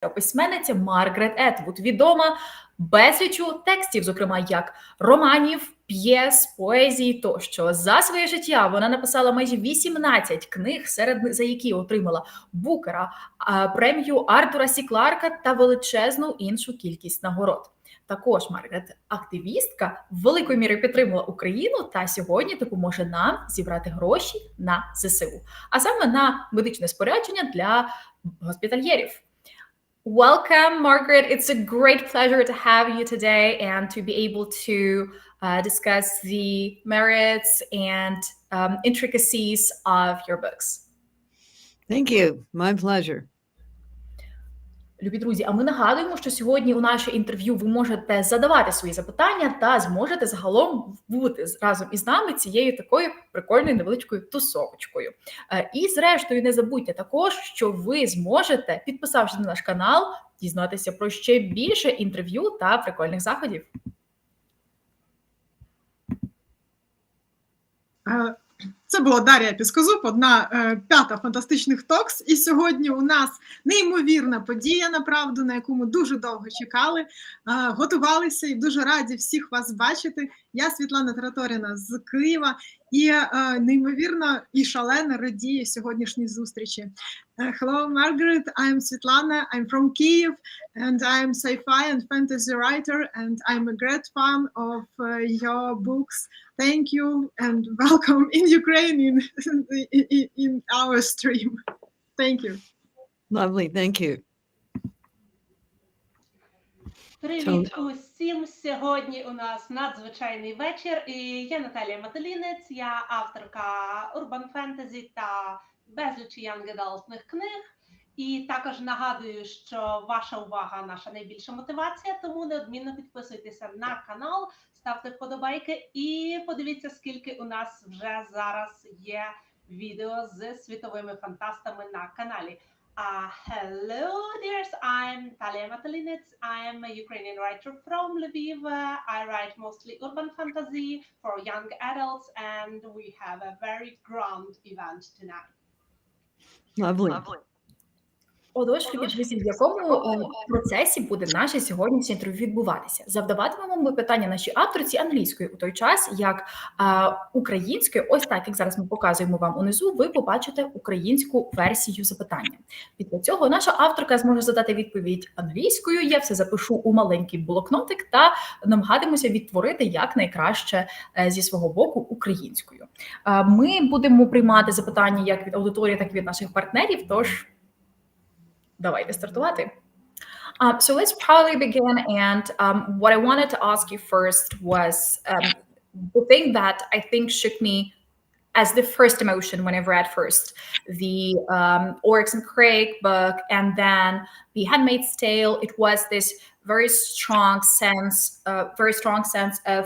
письменниця Марґарет Етвуд, відома безлічу текстів, зокрема як романів, п'єс, поезії тощо. За своє життя вона написала майже 18 книг, за які отримала Букера, премію Артура Сі Кларка та величезну іншу кількість нагород. Також Марґарет активістка великою мірою підтримувала Україну та сьогодні допоможе нам зібрати гроші на ЗСУ, а саме на медичне спорядження для госпітальєрів. Welcome, Margaret. It's a great pleasure to have you today and to be able to discuss the merits and intricacies of your books. Thank you. My pleasure. Любі друзі, а ми нагадуємо, що сьогодні у наше інтерв'ю ви можете задавати свої запитання та зможете загалом бути разом із нами цією такою прикольною невеличкою тусовочкою. І зрештою не забудьте також, що ви зможете, підписавшись на наш канал, дізнатися про ще більше інтерв'ю та прикольних заходів. Це була Дар'я Піскозуб, одна п'ята фантастичних токс. І сьогодні у нас неймовірна подія, направду, на яку ми дуже довго чекали, готувалися і дуже раді всіх вас бачити. Я Світлана Траторіна з Києва і неймовірно і шалено радію сьогоднішній зустрічі. Hello, Margaret. I'm Svetlana. I'm from Kyiv, and I'm sci-fi and fantasy writer, and I'm a great fan of your books. Thank you and welcome in Ukraine in our stream. Thank you. Lovely. Thank you. Привіт усім! Сьогодні у нас надзвичайний вечір. І я Наталія Маталінець, я авторка урбан фентезі та безлічі young adult книг. І також нагадую, що ваша увага – наша найбільша мотивація, тому неодмінно підписуйтеся на канал, ставте вподобайки і подивіться, скільки у нас вже зараз є відео з світовими фантастами на каналі. Hello, dears. I'm Talia Matalinets. I'm a Ukrainian writer from Lviv. I write mostly urban fantasy for young adults, and we have a very grand event tonight. Lovely. Отож, любі друзі, в якому процесі буде наше сьогоднішнє інтерв'ю відбуватися? Завдаватимемо ми питання нашій авторці англійською у той час, як українською, ось так, як зараз ми показуємо вам унизу, ви побачите українську версію запитання. Після цього наша авторка зможе задати відповідь англійською, я все запишу у маленький блокнотик та намагатимуся відтворити якнайкраще зі свого боку українською. Ми будемо приймати запитання як від аудиторії, так і від наших партнерів, тож давайте стартувати. So let's probably begin, and what I wanted to ask you first was the thing that I think shook me as the first emotion when I read first the Oryx and Crake book and then The Handmaid's Tale. It was this very strong sense of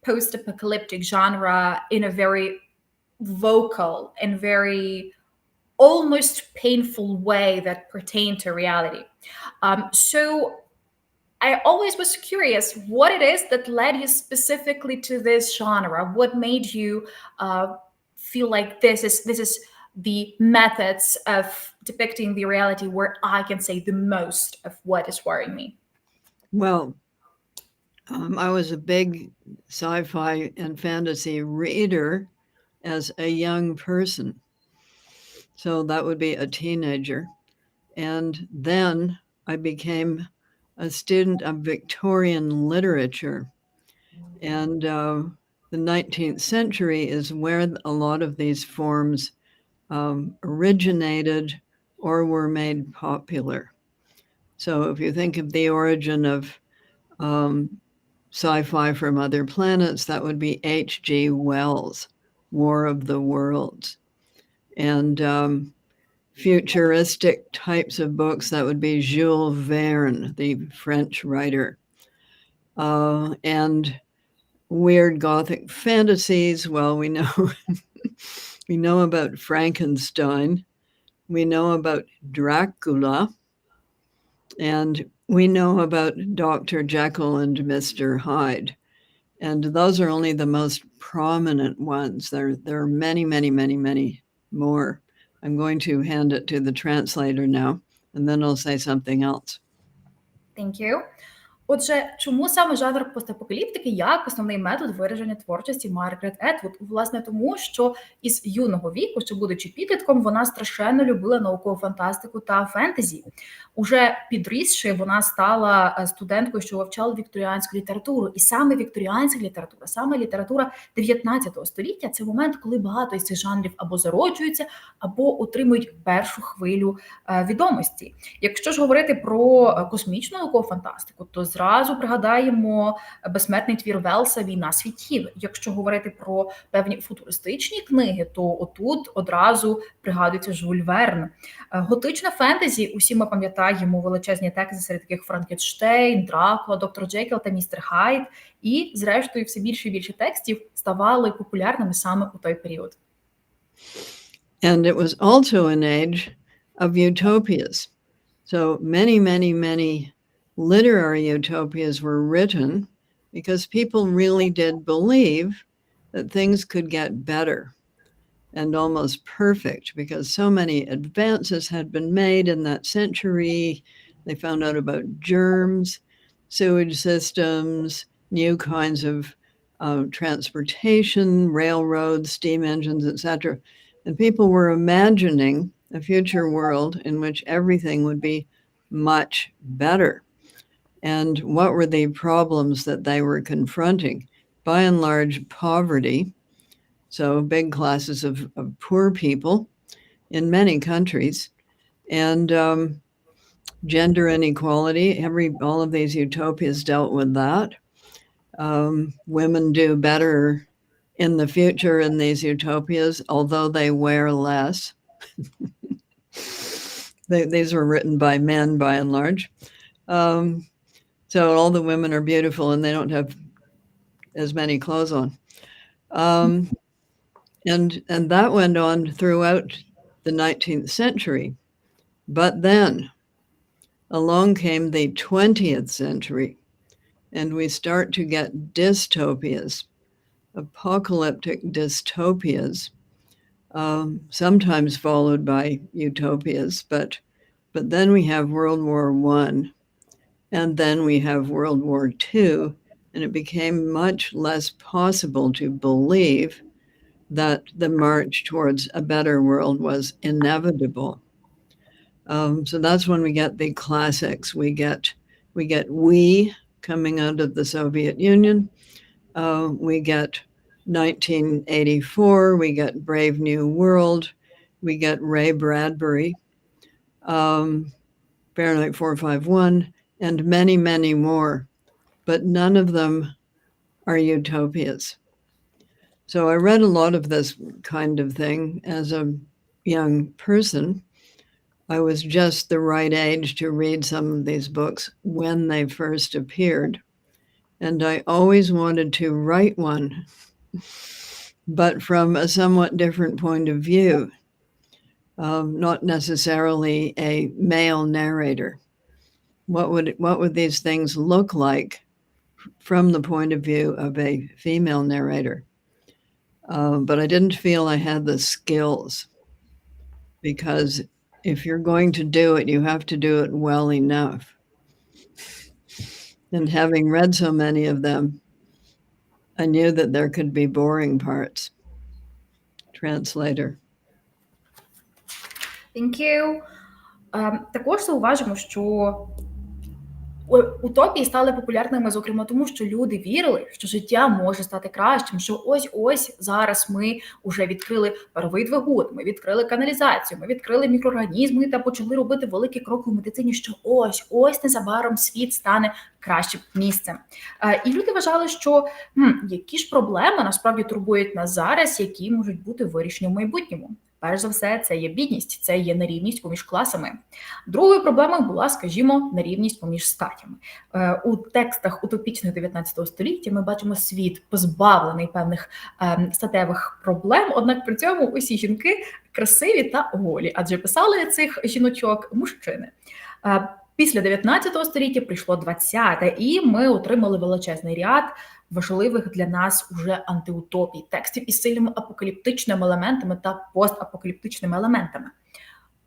post-apocalyptic genre in a very vocal and very almost painful way that pertain to reality. So I always was curious what it is that led you specifically to this genre. What made you feel like this is the methods of depicting the reality where I can say the most of what is worrying me? Well, I was a big sci-fi and fantasy reader as a young person. So that would be a teenager. And then I became a student of Victorian literature. And the 19th century is where a lot of these forms originated or were made popular. So if you think of the origin of sci-fi from other planets, that would be H.G. Wells' War of the Worlds. And futuristic types of books, that would be Jules Verne, the French writer. And weird Gothic fantasies, well, we know about Frankenstein, we know about Dracula, and we know about Dr. Jekyll and Mr. Hyde. And those are only the most prominent ones. There are many, many, many, many more. I'm going to hand it to the translator now. and then I'll say something else. Thank you. Отже, чому саме жанр постапокаліптики як основний метод вираження творчості Марґарет Етвуд? Власне, тому що із юного віку, ще будучи підлітком, вона страшенно любила наукову фантастику та фентезі. Уже підрісши, вона стала студенткою, що вивчала вікторіанську літературу. І саме вікторіанська література, саме література 19 століття – це момент, коли багато із цих жанрів або зароджуються, або отримують першу хвилю відомості. Якщо ж говорити про космічну наукову фантастику, то зразу пригадаємо безсмертний твір Велса «Війна світів». Якщо говорити про певні футуристичні книги, то отут одразу пригадується Жюль Верн. Готичне фентезі, усі ми пам'ятаємо величезні тексти, серед яких Франкенштейн, Дракула, доктор Джекіл та містер Хайд. І, зрештою, все більше і більше текстів ставали популярними саме у той період. And it was also an age of utopias. So many literary utopias were written because people really did believe that things could get better and almost perfect, because so many advances had been made in that century. They found out about germs, sewage systems, new kinds of transportation, railroads, steam engines, etc. And people were imagining a future world in which everything would be much better. And what were the problems that they were confronting? By and large, poverty. So big classes of poor people in many countries. And gender inequality, all of these utopias dealt with that. Women do better in the future in these utopias, although they wear less. These were written by men, by and large. So all the women are beautiful and they don't have as many clothes on. And that went on throughout the 19th century. But then along came the 20th century, and we start to get dystopias, apocalyptic dystopias, sometimes followed by utopias, but then we have World War I, and then we have World War II, and it became much less possible to believe that the march towards a better world was inevitable. So that's when we get the classics. We get We coming out of the Soviet Union. We get 1984. We get Brave New World. We get Ray Bradbury, Fahrenheit 451, and many more. But none of them are utopias. So I read a lot of this kind of thing as a young person. I was just the right age to read some of these books when they first appeared. And I always wanted to write one, but from a somewhat different point of view, not necessarily a male narrator. What would these things look like from the point of view of a female narrator? But I didn't feel I had the skills, because if you're going to do it, you have to do it well enough. And having read so many of them, I knew that there could be boring parts. Translator. Thank you. Також зауважимо, що утопії стали популярними, зокрема, тому що люди вірили, що життя може стати кращим, що ось зараз ми вже відкрили паровий двигун, ми відкрили каналізацію, ми відкрили мікроорганізми та почали робити великі кроки у медицині, що ось незабаром світ стане кращим місцем. І люди вважали, що які ж проблеми насправді турбують нас зараз, які можуть бути вирішені в майбутньому. Перш за все, це є бідність, це є нерівність поміж класами. Другою проблемою була, скажімо, нерівність поміж статтями. У текстах утопічних 19 століття ми бачимо світ позбавлений певних статевих проблем, однак при цьому усі жінки красиві та голі, адже писали цих жіночок мужчини. Після 19 століття прийшло 20-те, і ми отримали величезний ряд важливих для нас уже антиутопій, текстів із сильними апокаліптичними елементами та постапокаліптичними елементами.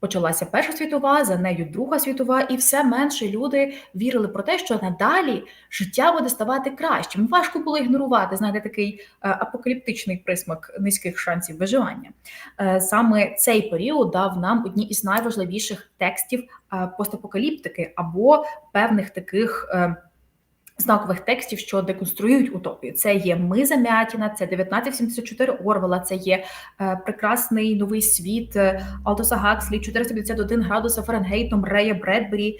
Почалася Перша світова, за нею Друга світова, і все менше люди вірили про те, що надалі життя буде ставати кращим. Важко було ігнорувати, знаєте, такий апокаліптичний присмак низьких шансів виживання. Саме цей період дав нам одні із найважливіших текстів постапокаліптики або певних таких знакових текстів, що деконструюють утопію. Це є «Ми замятіна», це 1984 Орвелла, це є «Прекрасний новий світ» Олдоса Гакслі, 451 градуса Фаренгейтом Рея Бредбері.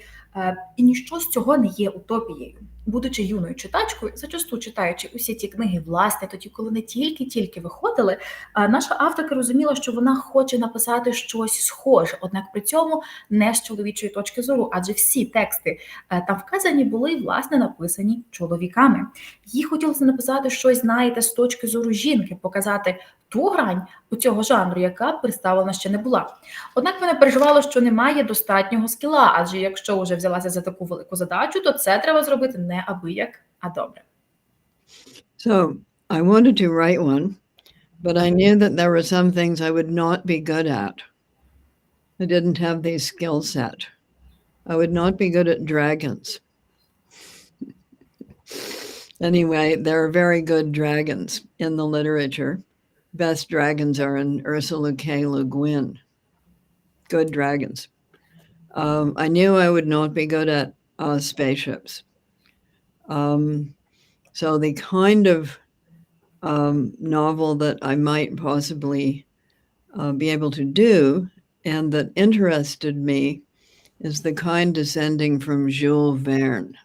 І ніщо з цього не є утопією. Будучи юною читачкою, зачасту читаючи усі ці книги, власне, тоді, коли не тільки виходили, наша авторка розуміла, що вона хоче написати щось схоже, однак при цьому не з чоловічої точки зору, адже всі тексти там вказані були, власне, написані чоловіками. Їй хотілося написати щось, знаєте, з точки зору жінки, показати ту грань у цього жанру, яка представлена ще не була. Однак вона переживала, що немає достатнього скіла, адже якщо вже взялася за таку велику задачу, то це треба зробити не абияк, а добре. So I wanted to write one, but I knew that there were some things I would not be good at. I didn't have the skill set. I would not be good at dragons. Anyway, there are very good dragons in the literature. Best dragons are in Ursula K. Le Guin. Good dragons. I knew I would not be good at spaceships. So the kind of novel that I might possibly be able to do and that interested me is the kind descending from Jules Verne.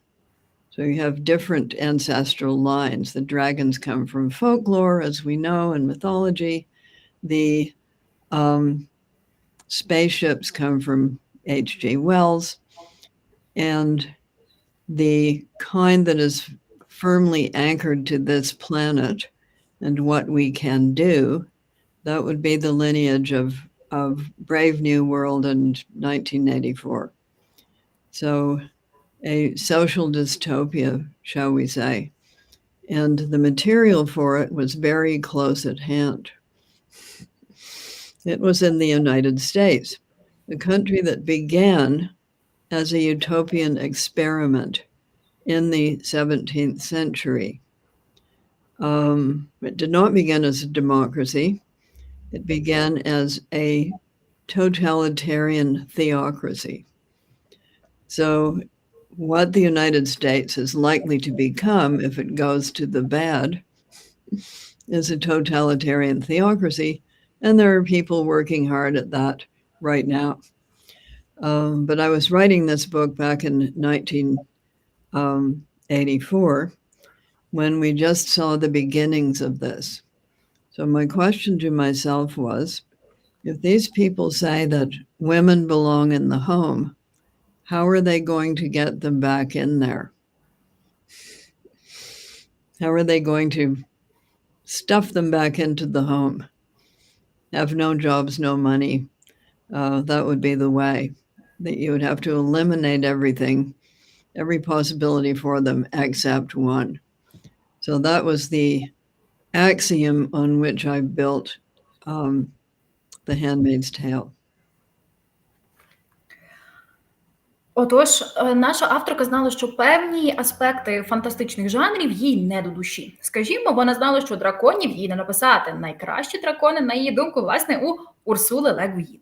So you have different ancestral lines. The dragons come from folklore, as we know, and mythology. The spaceships come from H.G. Wells. And the kind that is firmly anchored to this planet and what we can do, that would be the lineage of Brave New World and 1984. So a social dystopia, shall we say, and the material for it was very close at hand. It was in the United States, the country that began as a utopian experiment in the 17th century. It did not begin as a democracy. It began as a totalitarian theocracy. So what the United States is likely to become if it goes to the bad is a totalitarian theocracy, and there are people working hard at that right now. But I was writing this book back in 1984 when we just saw the beginnings of this. So my question to myself was, if these people say that women belong in the home, how are they going to get them back in there? How are they going to stuff them back into the home? Have no jobs, no money. That would be the way. That you would have to eliminate everything, every possibility for them except one. So that was the axiom on which I built The Handmaid's Tale. Отож, наша авторка знала, що певні аспекти фантастичних жанрів їй не до душі. Скажімо, вона знала, що драконів їй не написати. Найкращі дракони, на її думку, власне, у Урсули Ле Гуїн.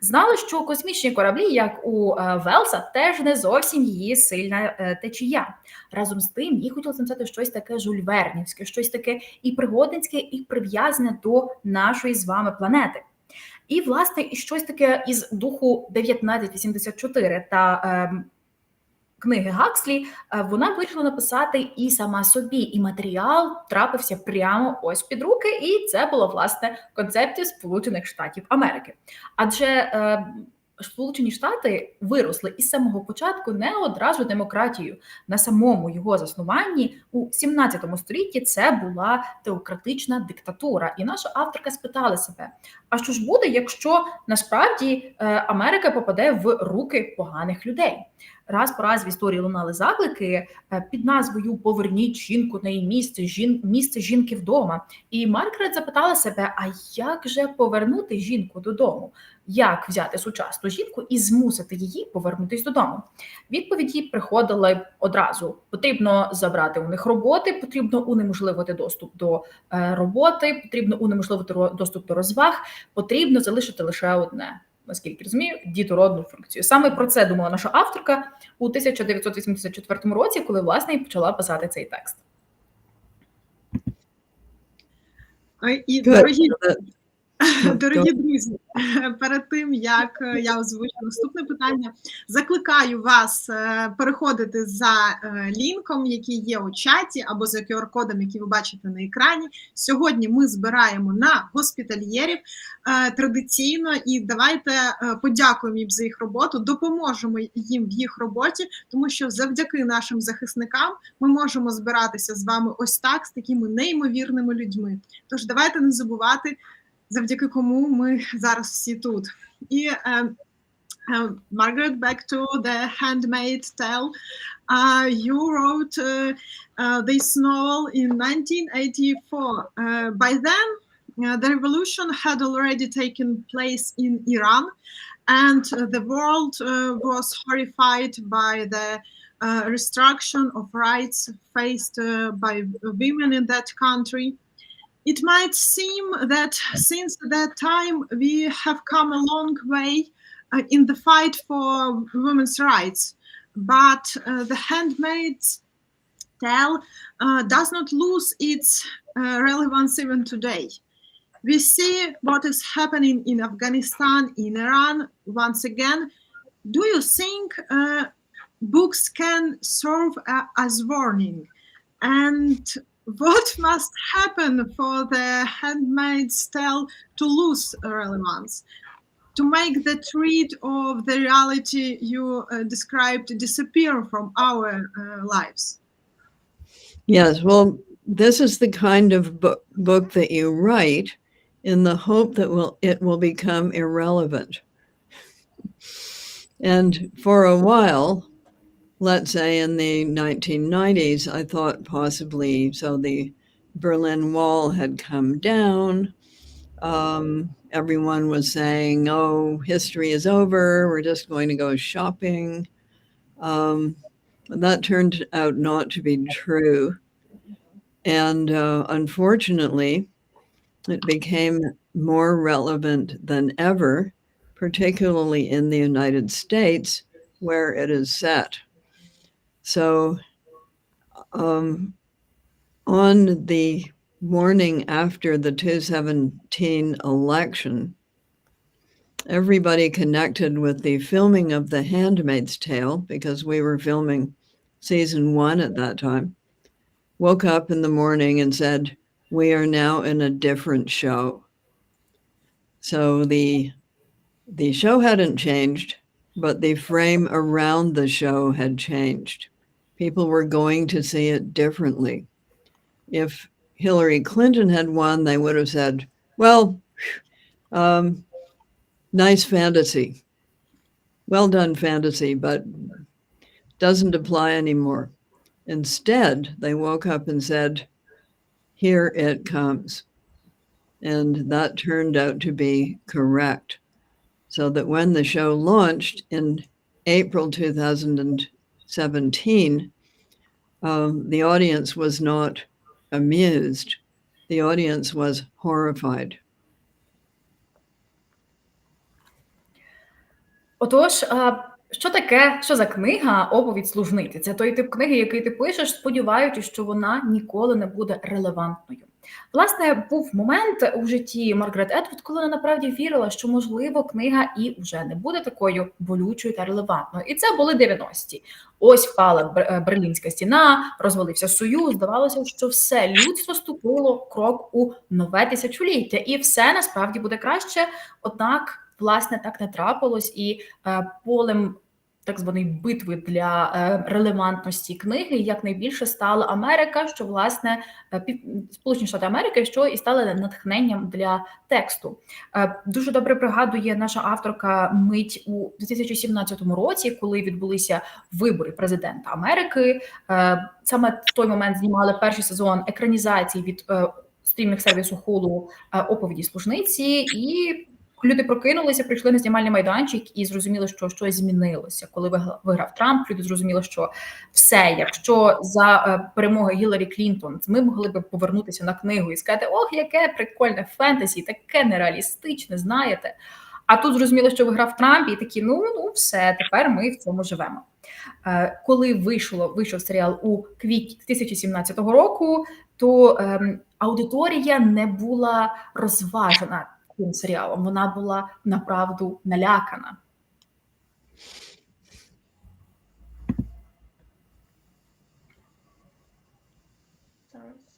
Знала, що космічні кораблі, як у Велса, теж не зовсім її сильна течія. Разом з тим, їй хотілося написати щось таке жульвернівське, щось таке і пригодницьке, і прив'язане до нашої з вами планети. І, власне, щось таке із духу 1984 та книги Гакслі вона вирішила написати і сама собі, і матеріал трапився прямо ось під руки, і це була, власне, концепція Сполучених Штатів Америки. Адже Сполучені Штати виросли із самого початку не одразу демократією. На самому його заснуванні у 17 столітті це була теократична диктатура. І наша авторка спитала себе, а що ж буде, якщо насправді Америка попаде в руки поганих людей? раз по раз в історії лунали заклики під назвою «Поверніть жінку на її місце, місце жінки вдома». І Марґарет запитала себе, а як же повернути жінку додому? Як взяти сучасну жінку і змусити її повернутись додому? Відповіді приходили одразу. Потрібно забрати у них роботи, потрібно унеможливити доступ до роботи, потрібно унеможливити доступ до розваг, потрібно залишити лише одне, наскільки розумію, дітородну функцію. Саме про це думала наша авторка у 1984 році, коли, власне, і почала писати цей текст. І, дорогі друзі, перед тим, як я озвучу наступне питання, закликаю вас переходити за лінком, який є у чаті, або за QR-кодом, який ви бачите на екрані. Сьогодні ми збираємо на госпітальєрів традиційно, і давайте подякуємо їм за їх роботу, допоможемо їм в їх роботі, тому що завдяки нашим захисникам ми можемо збиратися з вами ось так, з такими неймовірними людьми. Тож давайте не забувати, завдяки кому ми зараз всі тут. І Margaret, back to the Handmaid's Tale. You wrote this novel in 1984. By then, the revolution had already taken place in Iran, and the world was horrified by the restriction of rights faced by women in that country. It might seem that since that time we have come a long way in the fight for women's rights, but The Handmaid's Tale does not lose its relevance even today. We see what is happening in Afghanistan, in Iran once again. Do you think books can serve as warning? And what must happen for The Handmaid's Tale to lose relevance, to make the thread of the reality you described disappear from our lives? Yes, well, this is the kind of book that you write in the hope that it will become irrelevant. And for a while, let's say in the 1990s, I thought possibly, so the Berlin Wall had come down. Everyone was saying, oh, history is over. We're just going to go shopping. That turned out not to be true. And unfortunately, it became more relevant than ever, particularly in the United States, where it is set. So on the morning after the 2017 election, everybody connected with the filming of The Handmaid's Tale, because we were filming season 1 at that time, woke up in the morning and said, we are now in a different show. So the show hadn't changed, but the frame around the show had changed. People were going to see it differently. If Hillary Clinton had won, they would have said, well, nice fantasy. Well done fantasy, but doesn't apply anymore. Instead, they woke up and said, here it comes. And that turned out to be correct. So that when the show launched in April 2017, the audience was not amused. The audience was horrified. Отож, що за книга «Оповідь Служниці»? Це той тип книги, який ти пишеш, сподіваючись, що вона ніколи не буде релевантною. Власне, був момент у житті Марґарет Етвуд, коли вона направді вірила, що, можливо, книга і вже не буде такою болючою та релевантною. І це були 90-ті. Ось впала Берлінська стіна, розвалився Союз, здавалося, що все, людство ступило крок у нове тисячоліття. І все насправді буде краще, однак, власне, так не трапилось, і полем так званої битви для релевантності книги, як найбільше стала Америка, що, власне, Сполучені Штати Америки, що і стали натхненням для тексту. Дуже добре пригадує наша авторка мить у 2017 році, коли відбулися вибори президента Америки. Саме в той момент знімали перший сезон екранізації від стрімінг-сервісу Hulu «Оповіді Служниці», і люди прокинулися, прийшли на знімальний майданчик і зрозуміли, що щось змінилося. Коли виграв Трамп, люди зрозуміли, що все, якщо за перемоги Гіларі Клінтон ми могли б повернутися на книгу і сказати, ох, яке прикольне фентезі, таке нереалістичне, знаєте. А тут зрозуміло, що виграв Трамп, і такі, ну все, тепер ми в цьому живемо. Коли вийшов серіал у квітні 2017 року, то аудиторія не була розважена цим серіалом, вона була направду налякана.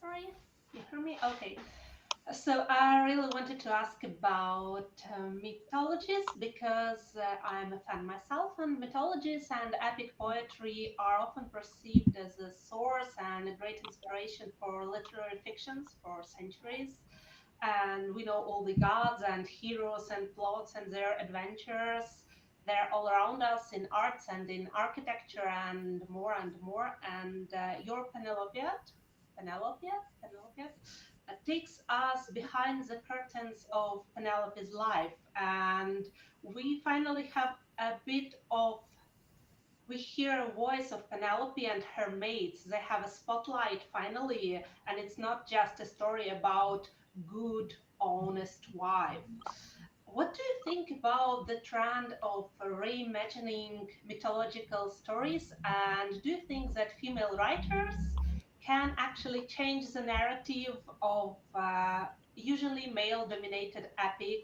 Sorry, you hear me? Okay. So I really wanted to ask about mythologies because I'm a fan myself, and mythologies and epic poetry are often perceived as a source and a great inspiration for literary fictions for centuries. And we know all the gods and heroes and plots and their adventures. They're all around us in arts and in architecture and more and more. And your Penelope takes us behind the curtains of Penelope's life, and we finally have a bit of, we hear a voice of Penelope and her mates. They have a spotlight finally, and it's not just a story about good, honest wife. What do you think about the trend of reimagining mythological stories, and do you think that female writers can actually change the narrative of usually male-dominated epic,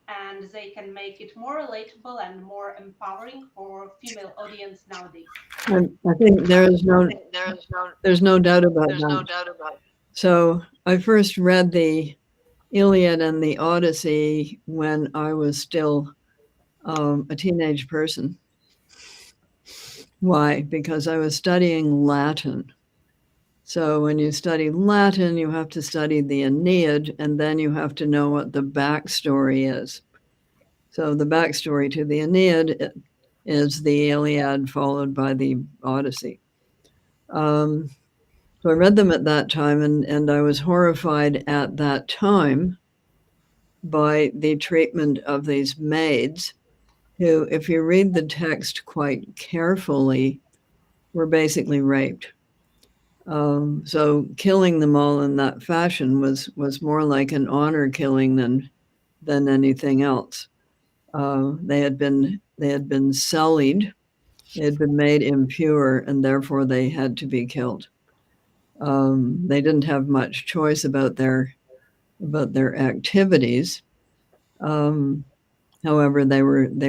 and they can make it more relatable and more empowering for female audience nowadays? I think there's no doubt about that. So I first read the Iliad and the Odyssey when I was still a teenage person. Why? Because I was studying Latin. So when you study Latin, you have to study the Aeneid, and then you have to know what the backstory is. So the backstory to the Aeneid is the Iliad followed by the Odyssey. So I read them at that time, and I was horrified at that time by the treatment of these maids who, if you read the text quite carefully, were basically raped. So killing them all in that fashion was more like an honor killing than anything else. They had been sullied, they had been made impure, and therefore they had to be killed. They didn't have much choice about their activities. However, they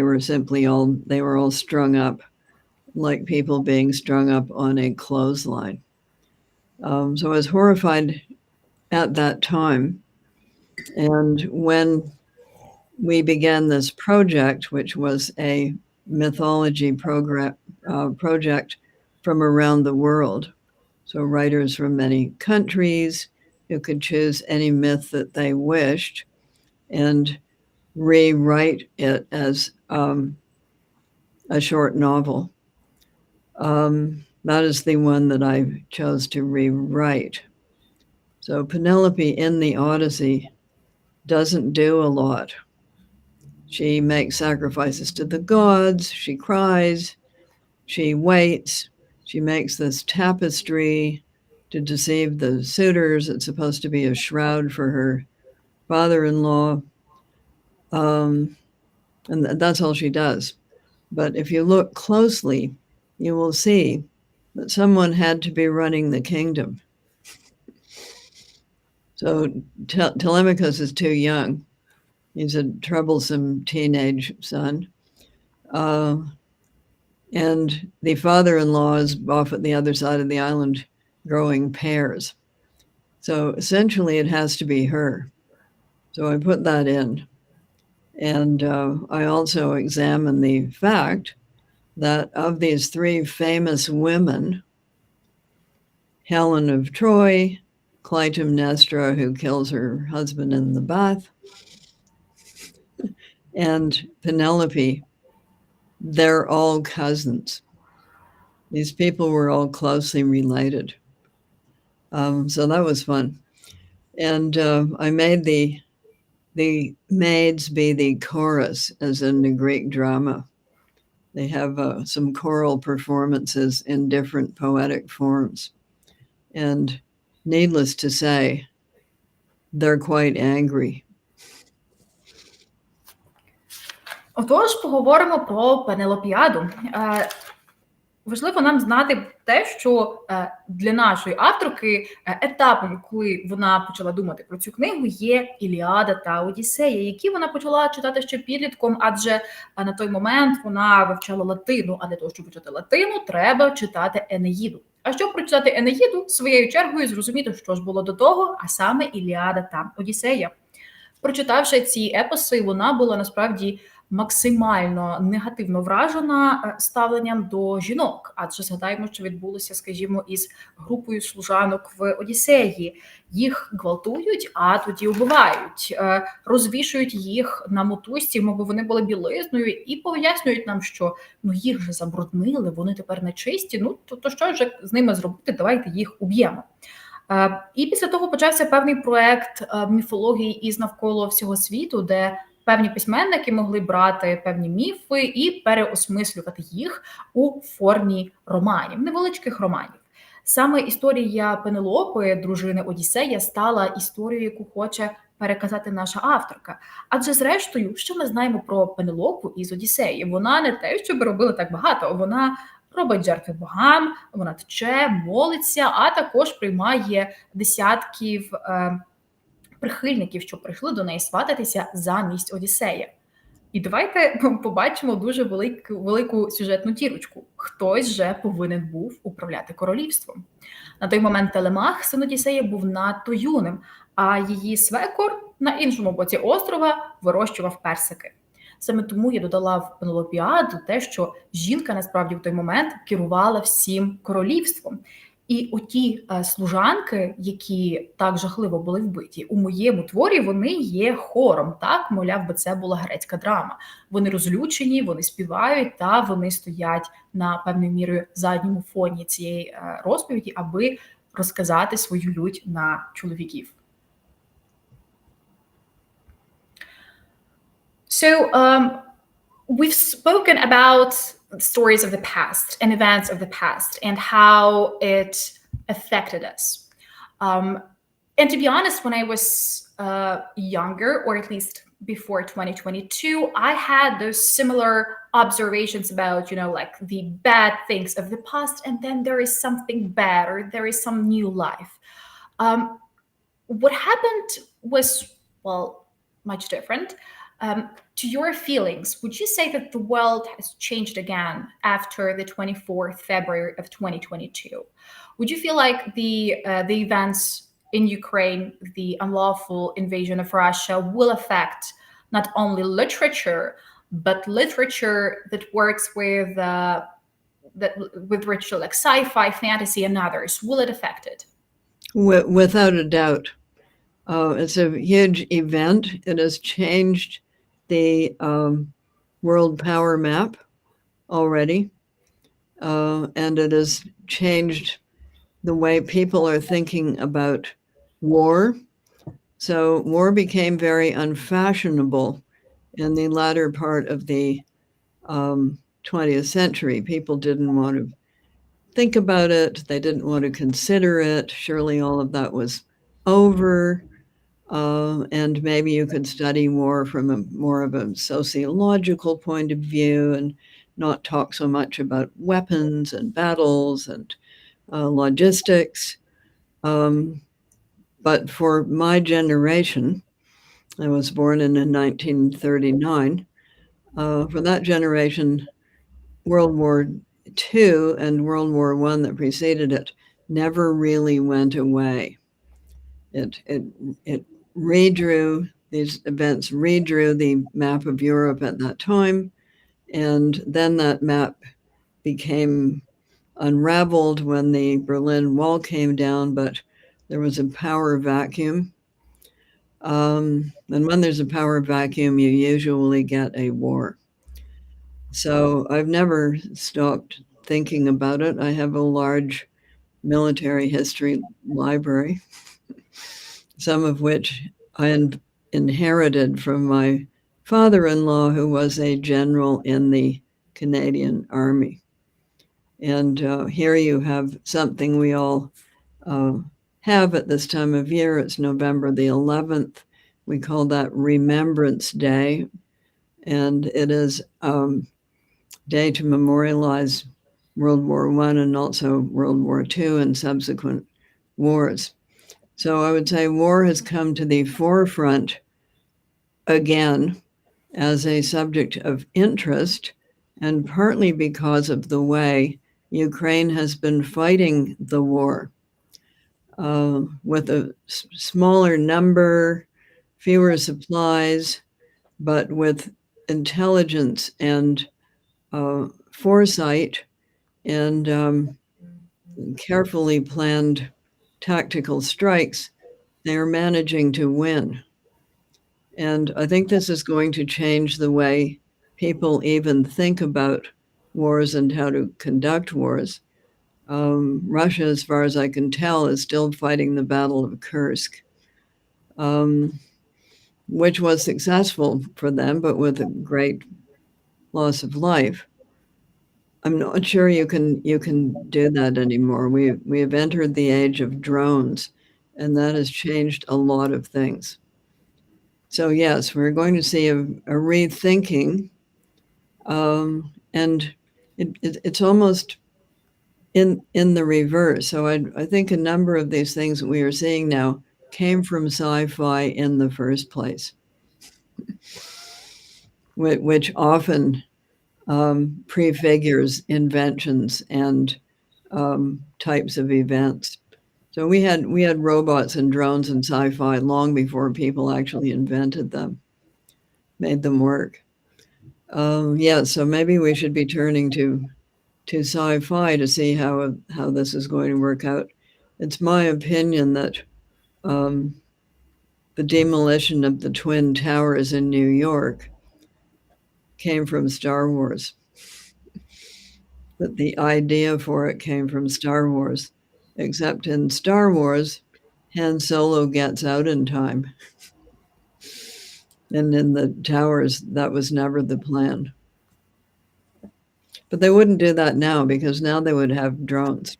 were simply all strung up like people being strung up on a clothesline. So I was horrified at that time. And when we began this project, which was a mythology project from around the world, so writers from many countries who could choose any myth that they wished and rewrite it as a short novel. That is the one that I chose to rewrite. So Penelope in the Odyssey doesn't do a lot. She makes sacrifices to the gods, she cries, she waits, she makes this tapestry to deceive the suitors. It's supposed to be a shroud for her father-in-law. And that's all she does. But if you look closely, you will see that someone had to be running the kingdom. So Telemachus is too young. He's a troublesome teenage son. And the father-in-law is off at the other side of the island growing pears. So essentially it has to be her. So I put that in. And I also examine the fact that of these three famous women, Helen of Troy, Clytemnestra, who kills her husband in the bath, and Penelope, they're all cousins. These people were all closely related. So that was fun. And I made the maids be the chorus, as in the Greek drama. They have some choral performances in different poetic forms. And needless to say, they're quite angry. Отож, поговоримо про Пенелопіаду. Важливо нам знати те, що для нашої авторки етапом, коли вона почала думати про цю книгу, є Іліада та Одіссея, які вона почала читати ще підлітком, адже на той момент вона вивчала латину, а для того, щоб вивчати латину, треба читати Енеїду. А щоб прочитати Енеїду, своєю чергою зрозуміти, що ж було до того, а саме Іліада та Одіссея. Прочитавши ці епоси, вона була насправді максимально негативно вражена ставленням до жінок. Адже згадаємо, що відбулося, скажімо, із групою служанок в Одіссеї. Їх гвалтують, а тоді вбивають. Розвішують їх на мотузці, мов вони були білизною, і пояснюють нам, що їх же забруднили, вони тепер нечисті, то що вже з ними зробити, давайте їх уб'ємо. І після того почався певний проект міфології із навколо всього світу, де певні письменники могли брати певні міфи і переосмислювати їх у формі романів, невеличких романів. Саме історія Пенелопи, дружини Одіссея, стала історією, яку хоче переказати наша авторка. Адже зрештою, що ми знаємо про Пенелопу із Одіссеї? Вона не те, щоб робила так багато, вона робить жертви богам, вона тче, молиться, а також приймає десятків прихильників, що прийшли до неї свататися замість Одіссея. І давайте побачимо дуже велику сюжетну дірочку. Хтось же повинен був управляти королівством. На той момент Телемах, син Одіссея, був надто юним, а її свекор на іншому боці острова вирощував персики. Саме тому я додала в Пенелопіаду те, що жінка насправді в той момент керувала всім королівством. І оті служанки, які так жахливо були вбиті, у моєму творі вони є хором, так, мовляв би це була грецька драма. Вони розлючені, вони співають, та вони стоять на певною мірою задньому фоні цієї розповіді, аби розказати свою лють на чоловіків. So, we've spoken about stories of the past and events of the past and how it affected us. And to be honest, when I was younger, or at least before 2022, I had those similar observations about, like the bad things of the past, and then there is something better, there is some new life. What happened was, well, much different. To your feelings, would you say that the world has changed again after the 24th February of 2022? Would you feel like the events in Ukraine, the unlawful invasion of Russia, will affect not only literature, but literature that works with literature like sci-fi, fantasy, and others? Will it affect it? Without a doubt. It's a huge event. It has changed the world power map already, and it has changed the way people are thinking about war. So war became very unfashionable in the latter part of the 20th century. People didn't want to think about it. They didn't want to consider it. Surely all of that was over. And maybe you could study war from more of a sociological point of view and not talk so much about weapons and battles and logistics. But for my generation, I was born in 1939. For that generation, World War II and World War I that preceded it never really went away. It redrew, these events redrew the map of Europe at that time, and then that map became unraveled when the Berlin Wall came down, but there was a power vacuum. And when there's a power vacuum, you usually get a war. So I've never stopped thinking about it. I have a large military history library, some of which I inherited from my father-in-law, who was a general in the Canadian Army. And here you have something we all have at this time of year. It's November the 11th. We call that Remembrance Day. And it is a day to memorialize World War I and also World War II and subsequent wars. So I would say war has come to the forefront again as a subject of interest, and partly because of the way Ukraine has been fighting the war with a smaller number, fewer supplies, but with intelligence and foresight and carefully planned tactical strikes, they're managing to win. And I think this is going to change the way people even think about wars and how to conduct wars. Russia, as far as I can tell, is still fighting the Battle of Kursk, which was successful for them, but with a great loss of life. I'm not sure you can do that anymore. We have entered the age of drones, and that has changed a lot of things. So yes, we're going to see a rethinking, and it's almost in the reverse. So I think a number of these things that we are seeing now came from sci-fi in the first place, which often prefigures inventions and types of events. So we had robots and drones and sci-fi long before people actually invented them, made them work. So maybe we should be turning to sci-fi to see how this is going to work out. It's my opinion that the demolition of the Twin Towers in New York came from Star Wars. That the idea for it came from Star Wars, except in Star Wars, Han Solo gets out in time. And in the towers, that was never the plan. But they wouldn't do that now, because now they would have drones.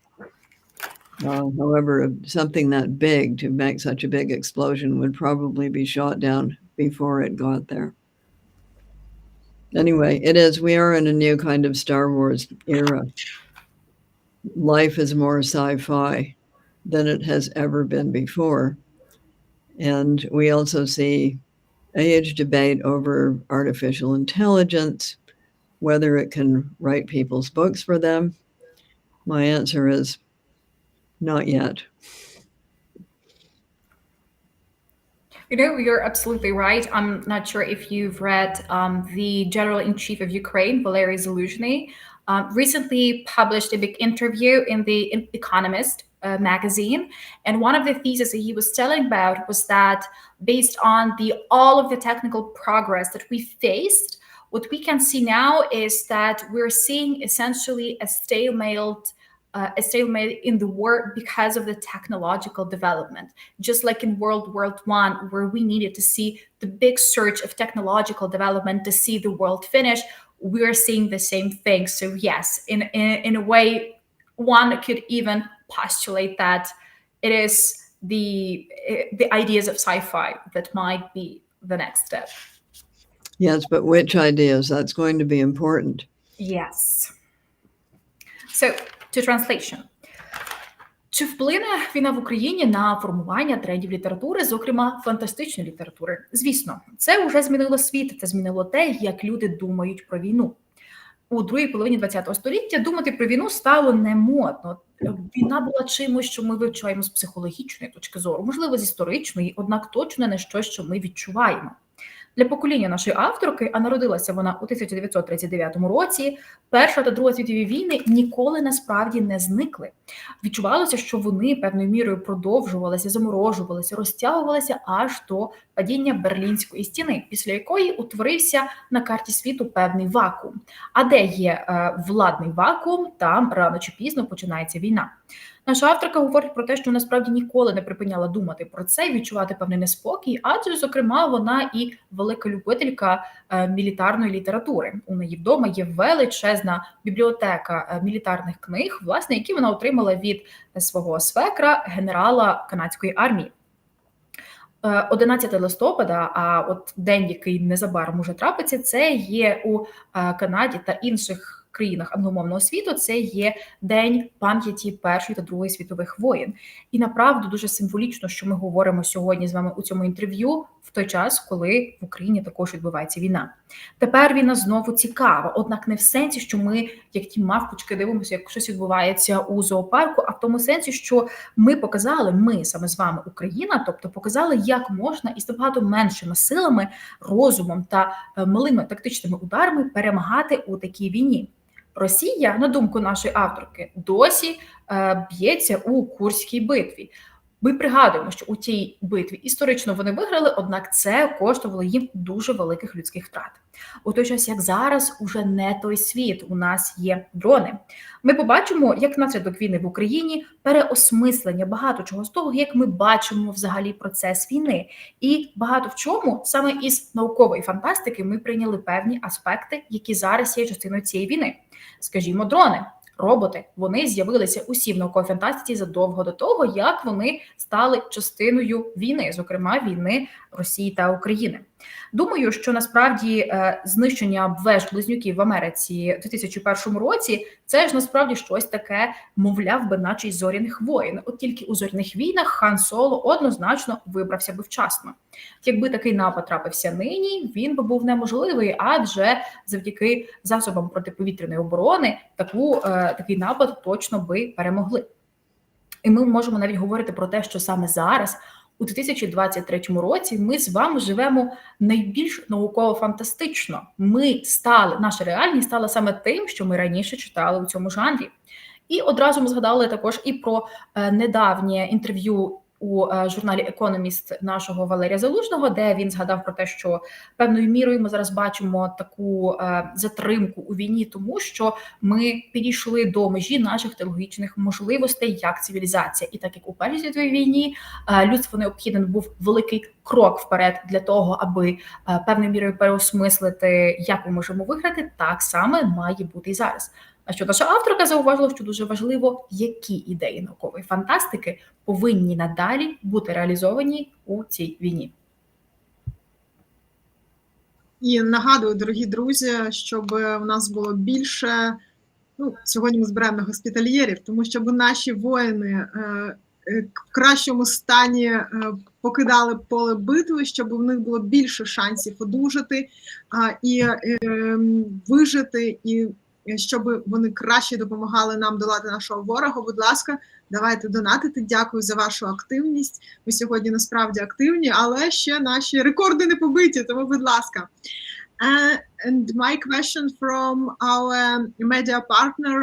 However, something that big, to make such a big explosion, would probably be shot down before it got there. Anyway, we are in a new kind of Star Wars era. Life is more sci-fi than it has ever been before. And we also see a huge debate over artificial intelligence, whether it can write people's books for them. My answer is not yet. You're absolutely right. I'm not sure if you've read the General-in-Chief of Ukraine, Valery Zaluzhny, recently published a big interview in the Economist magazine. And one of the theses that he was telling about was that based on all of the technical progress that we faced, what we can see now is that we're seeing essentially a stalemate in the war because of the technological development. Just like in World War I, where we needed to see the big surge of technological development to see the world finish, we're seeing the same thing. So yes, in a way, one could even postulate that it is the ideas of sci-fi that might be the next step. Yes, but which ideas? That's going to be important. Yes. So, to translation. Чи вплине війна в Україні на формування трендів літератури, зокрема фантастичної літератури? Звісно, це вже змінило світ, це змінило те, як люди думають про війну. У другій половині ХХ століття думати про війну стало не модно. Війна була чимось, що ми вивчаємо з психологічної точки зору, можливо, з історичної, однак точно не щось, що ми відчуваємо. Для покоління нашої авторки, а народилася вона у 1939 році, Перша та Друга світові війни ніколи насправді не зникли. Відчувалося, що вони певною мірою продовжувалися, заморожувалися, розтягувалися аж до падіння Берлінської стіни, після якої утворився на карті світу певний вакуум. А де є владний вакуум, там рано чи пізно починається війна. Наша авторка говорить про те, що насправді ніколи не припиняла думати про це і відчувати певний неспокій, адже, зокрема, вона і велика любителька мілітарної літератури. У неї вдома є величезна бібліотека мілітарних книг, власне, які вона отримала від свого свекра, генерала канадської армії. 11 листопада, а от день, який незабаром уже трапиться, це є у Канаді та інших країнах англомовного світу, це є День пам'яті Першої та Другої світових воєн. І направду дуже символічно, що ми говоримо сьогодні з вами у цьому інтерв'ю в той час, коли в Україні також відбувається війна. Тепер війна знову цікава, однак не в сенсі, що ми, як ті мавпочки, дивимося, як щось відбувається у зоопарку, а в тому сенсі, що ми показали, ми саме з вами Україна, тобто показали, як можна із набагато меншими силами, розумом та малими тактичними ударами перемагати у такій війні. Росія, на думку нашої авторки, досі б'ється у Курській битві. Ми пригадуємо, що у тій битві історично вони виграли, однак це коштувало їм дуже великих людських втрат. У той час, як зараз, уже не той світ, у нас є дрони. Ми побачимо, як наслідок війни в Україні, переосмислення багато чого з того, як ми бачимо взагалі процес війни. І багато в чому, саме із наукової фантастики, ми прийняли певні аспекти, які зараз є частиною цієї війни. Скажімо, дрони. Роботи, вони з'явилися усі в науковій фантастиці задовго до того, як вони стали частиною війни, зокрема війни Росії та України. Думаю, що насправді знищення веж-близнюків в Америці у 2001 році – це ж насправді щось таке, мовляв би, наче із зоряних воїн. От тільки у зоряних війнах Хан Соло однозначно вибрався би вчасно. Якби такий напад трапився нині, він би був неможливий, адже завдяки засобам протиповітряної оборони такий напад точно би перемогли. І ми можемо навіть говорити про те, що саме зараз, у 2023 році, ми з вами живемо найбільш науково-фантастично. Наша реальність стала саме тим, що ми раніше читали у цьому жанрі. І одразу ми згадали також і про недавнє інтерв'ю у журналі «Економіст» нашого Валерія Залужного, де він згадав про те, що певною мірою ми зараз бачимо таку затримку у війні, тому що ми підійшли до межі наших технологічних можливостей як цивілізація. І так як у Першій світовій війні людству необхіден був великий крок вперед для того, аби певною мірою переосмислити, як ми можемо виграти, так само має бути і зараз. А що наша авторка зауважила, що дуже важливо, які ідеї наукової фантастики повинні надалі бути реалізовані у цій війні. І нагадую, дорогі друзі, щоб у нас було більше, сьогодні ми збираємо на госпітальєрів, тому щоб наші воїни в кращому стані покидали поле битви, щоб у них було більше шансів одужати і вижити, і щоб вони краще допомагали нам долати нашого ворога. Будь ласка, давайте донатити. Дякую за вашу активність. Ми сьогодні насправді активні, але ще наші рекорди не побиті, тому будь ласка. And my question from our media partner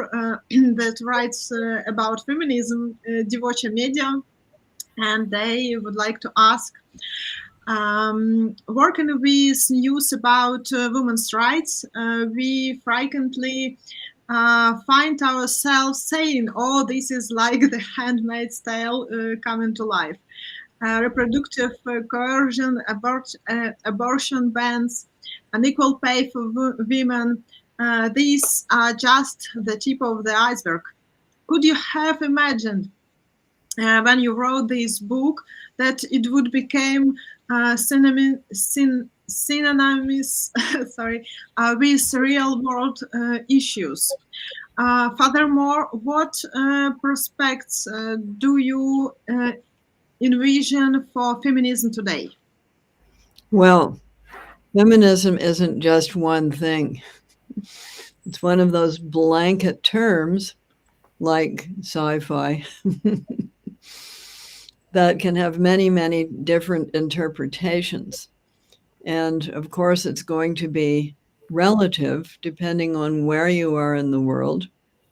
that writes about feminism, Дівоча Media, and they would like to ask, working with news about women's rights, we frequently find ourselves saying, oh, this is like the Handmaid's Tale coming to life. Reproductive coercion, abortion bans, unequal pay for women, these are just the tip of the iceberg. Could you have imagined when you wrote this book that it would become synonymous with real-world issues? Furthermore, what prospects do you envision for feminism today? Well, feminism isn't just one thing. It's one of those blanket terms, like sci-fi, that can have many, many different interpretations. And of course, it's going to be relative depending on where you are in the world,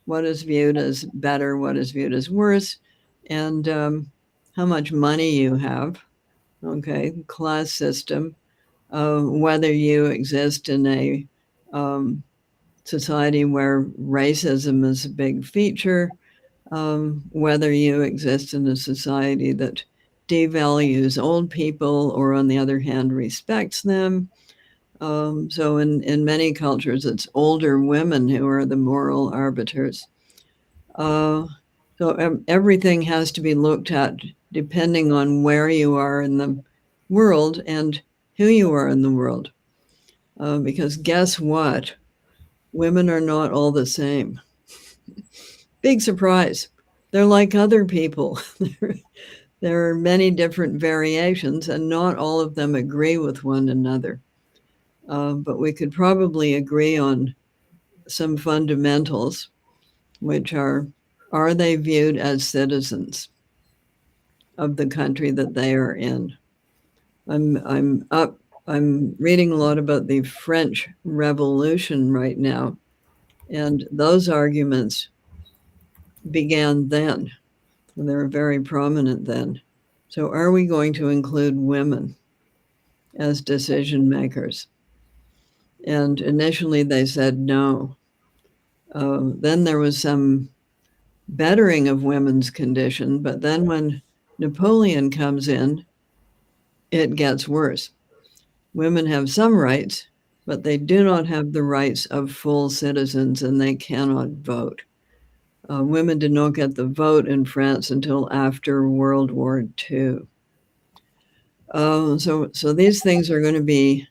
what is viewed as better, what is viewed as worse, and how much money you have, okay, class system, whether you exist in a society where racism is a big feature, whether you exist in a society that devalues old people or, on the other hand, respects them. So in many cultures, it's older women who are the moral arbiters. So everything has to be looked at depending on where you are in the world and who you are in the world. Because guess what? Women are not all the same. Big surprise. They're like other people. There are many different variations, and not all of them agree with one another. But we could probably agree on some fundamentals, which are they viewed as citizens of the country that they are in? I'm reading a lot about the French Revolution right now, and those arguments began then. They were very prominent then. So are we going to include women as decision makers? And initially they said no. Then there was some bettering of women's condition, but then when Napoleon comes in, it gets worse. Women have some rights, but they do not have the rights of full citizens, and they cannot vote. Women did not get the vote in France until after World War II. So these things are going to be,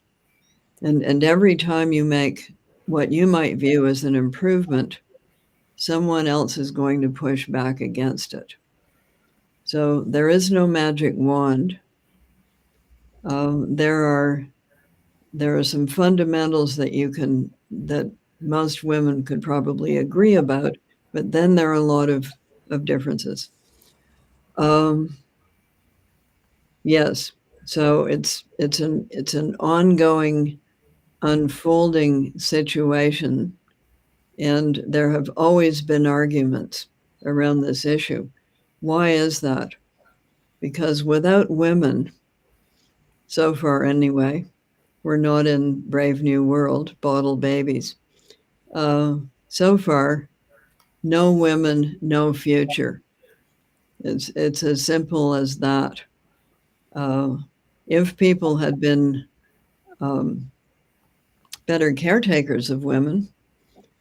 and every time you make what you might view as an improvement, someone else is going to push back against it. So there is no magic wand. There are some fundamentals that most women could probably agree about, but then there are a lot of differences. Yes, so it's an ongoing, unfolding situation, and there have always been arguments around this issue. Why is that? Because without women, so far anyway, we're not in Brave New World, bottle babies. So far, no women, no future. It's as simple as that. If people had been better caretakers of women,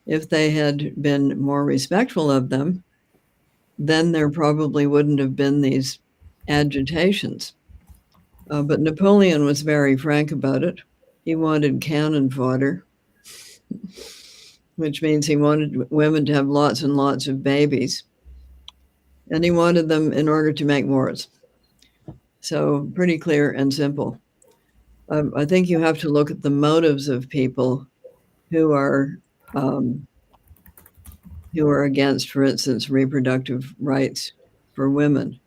if they had been more respectful of them, then there probably wouldn't have been these agitations. But Napoleon was very frank about it. He wanted cannon fodder, which means he wanted women to have lots and lots of babies. And he wanted them in order to make wars. So pretty clear and simple. I think you have to look at the motives of people who are against, for instance, reproductive rights for women.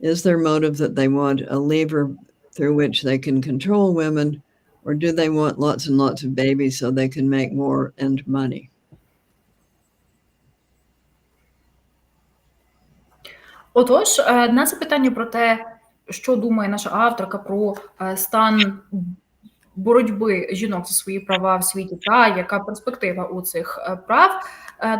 Is their motive that they want a lever through which they can control women, or do they want lots and lots of babies so they can make more and money? Отож, на запитання про те, що думає наша авторка про стан боротьби жінок за свої права в світі та яка перспектива у цих прав,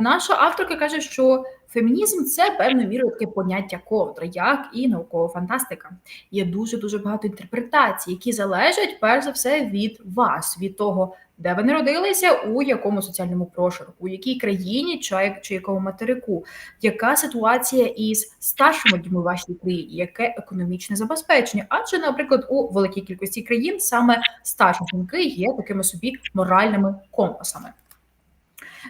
наша авторка каже, що фемінізм – це певною мірою таке поняття ковдра, як і наукова фантастика. Є дуже-дуже багато інтерпретацій, які залежать, перш за все, від вас, від того, де ви народилися, у якому соціальному прошарку, у якій країні чи якому материку, яка ситуація із старшими дітьми в вашій країні, яке економічне забезпечення. Адже, наприклад, у великій кількості країн саме старші жінки є такими собі моральними компасами.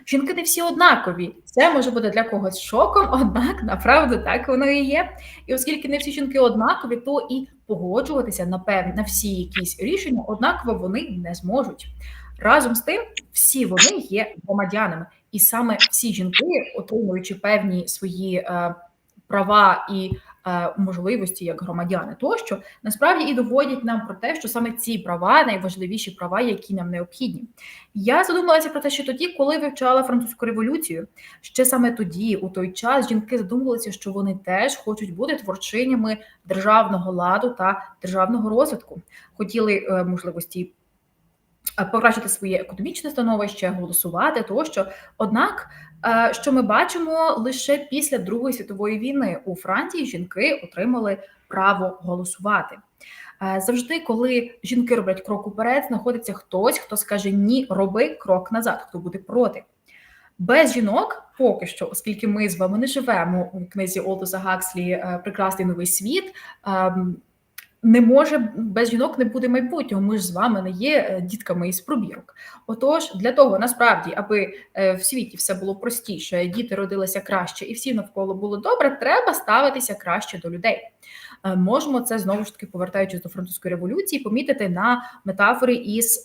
Жінки не всі однакові. Це може бути для когось шоком, однак, направду, так воно і є. І оскільки не всі жінки однакові, то і погоджуватися на всі якісь рішення однаково вони не зможуть. Разом з тим, всі вони є громадянами. І саме всі жінки, отримуючи певні свої права і можливості як громадяни тощо, насправді і доводять нам про те, що саме ці права найважливіші права, які нам необхідні. Я задумалася про те, що тоді, коли вивчала французьку революцію, ще саме тоді, у той час, жінки задумувалися, що вони теж хочуть бути творчинями державного ладу та державного розвитку. Хотіли можливості покращити своє економічне становище, голосувати тощо. Однак, що ми бачимо, лише після Другої світової війни у Франції жінки отримали право голосувати. Завжди, коли жінки роблять крок уперед, знаходиться хтось, хто скаже «ні, роби крок назад», хто буде проти. Без жінок поки що, оскільки ми з вами не живемо у книзі Олдоса Гакслі «Прекрасний новий світ», не може, без жінок не буде майбутнього. Ми ж з вами не є дітками із пробірок. Отож, для того, насправді, аби в світі все було простіше, діти родилися краще і всім навколо було добре, треба ставитися краще до людей. Можемо це, знову ж таки, повертаючись до французької революції, помітити на метафорі із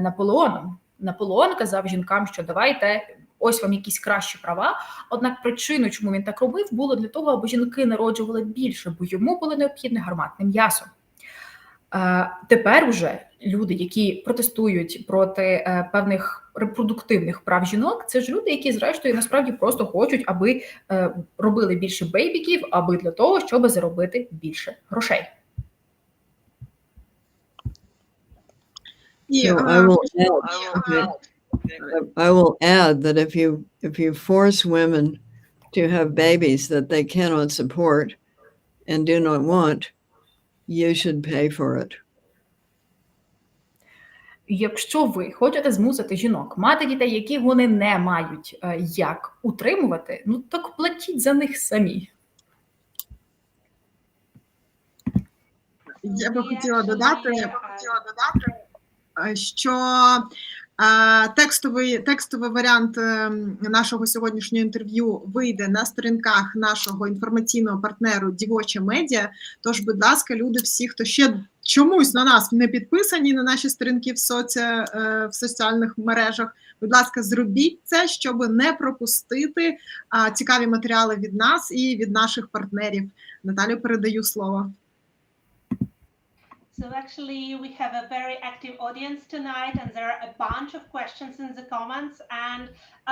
Наполеоном. Наполеон казав жінкам, що давайте, ось вам якісь кращі права. Однак причиною, чому він так робив, було для того, аби жінки народжували більше, бо йому було необхідне гарматне м'ясо. Тепер уже люди, які протестують проти певних репродуктивних прав жінок, це ж люди, які зрештою насправді просто хочуть, аби робили більше бейбіків, аби для того, щоб заробити більше грошей. I will add that if you force women to have babies that they cannot support and do not want, you should pay for it. Якщо ви хочете змусити жінок мати дітей, які вони не мають як утримувати, ну так платіть за них самі. Я би хотіла додати, що текстовий варіант нашого сьогоднішнього інтерв'ю вийде на сторінках нашого інформаційного партнеру «Дівоче медіа». Тож, будь ласка, люди всі, хто ще чомусь на нас не підписані, на наші сторінки в соціальних мережах, будь ласка, зробіть це, щоб не пропустити цікаві матеріали від нас і від наших партнерів. Наталю, передаю слово. So actually, we have a very active audience tonight, and there are a bunch of questions in the comments, and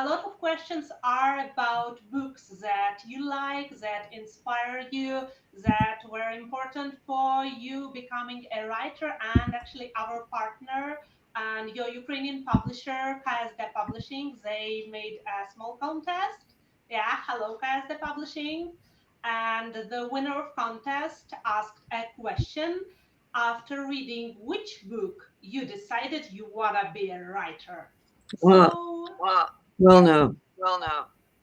a lot of questions are about books that you like, that inspire you, that were important for you becoming a writer, and actually our partner and your Ukrainian publisher, KSD Publishing, they made a small contest. Yeah, hello KSD Publishing. And the winner of contest asked a question. After reading which book you decided you want to be a writer? Well, no.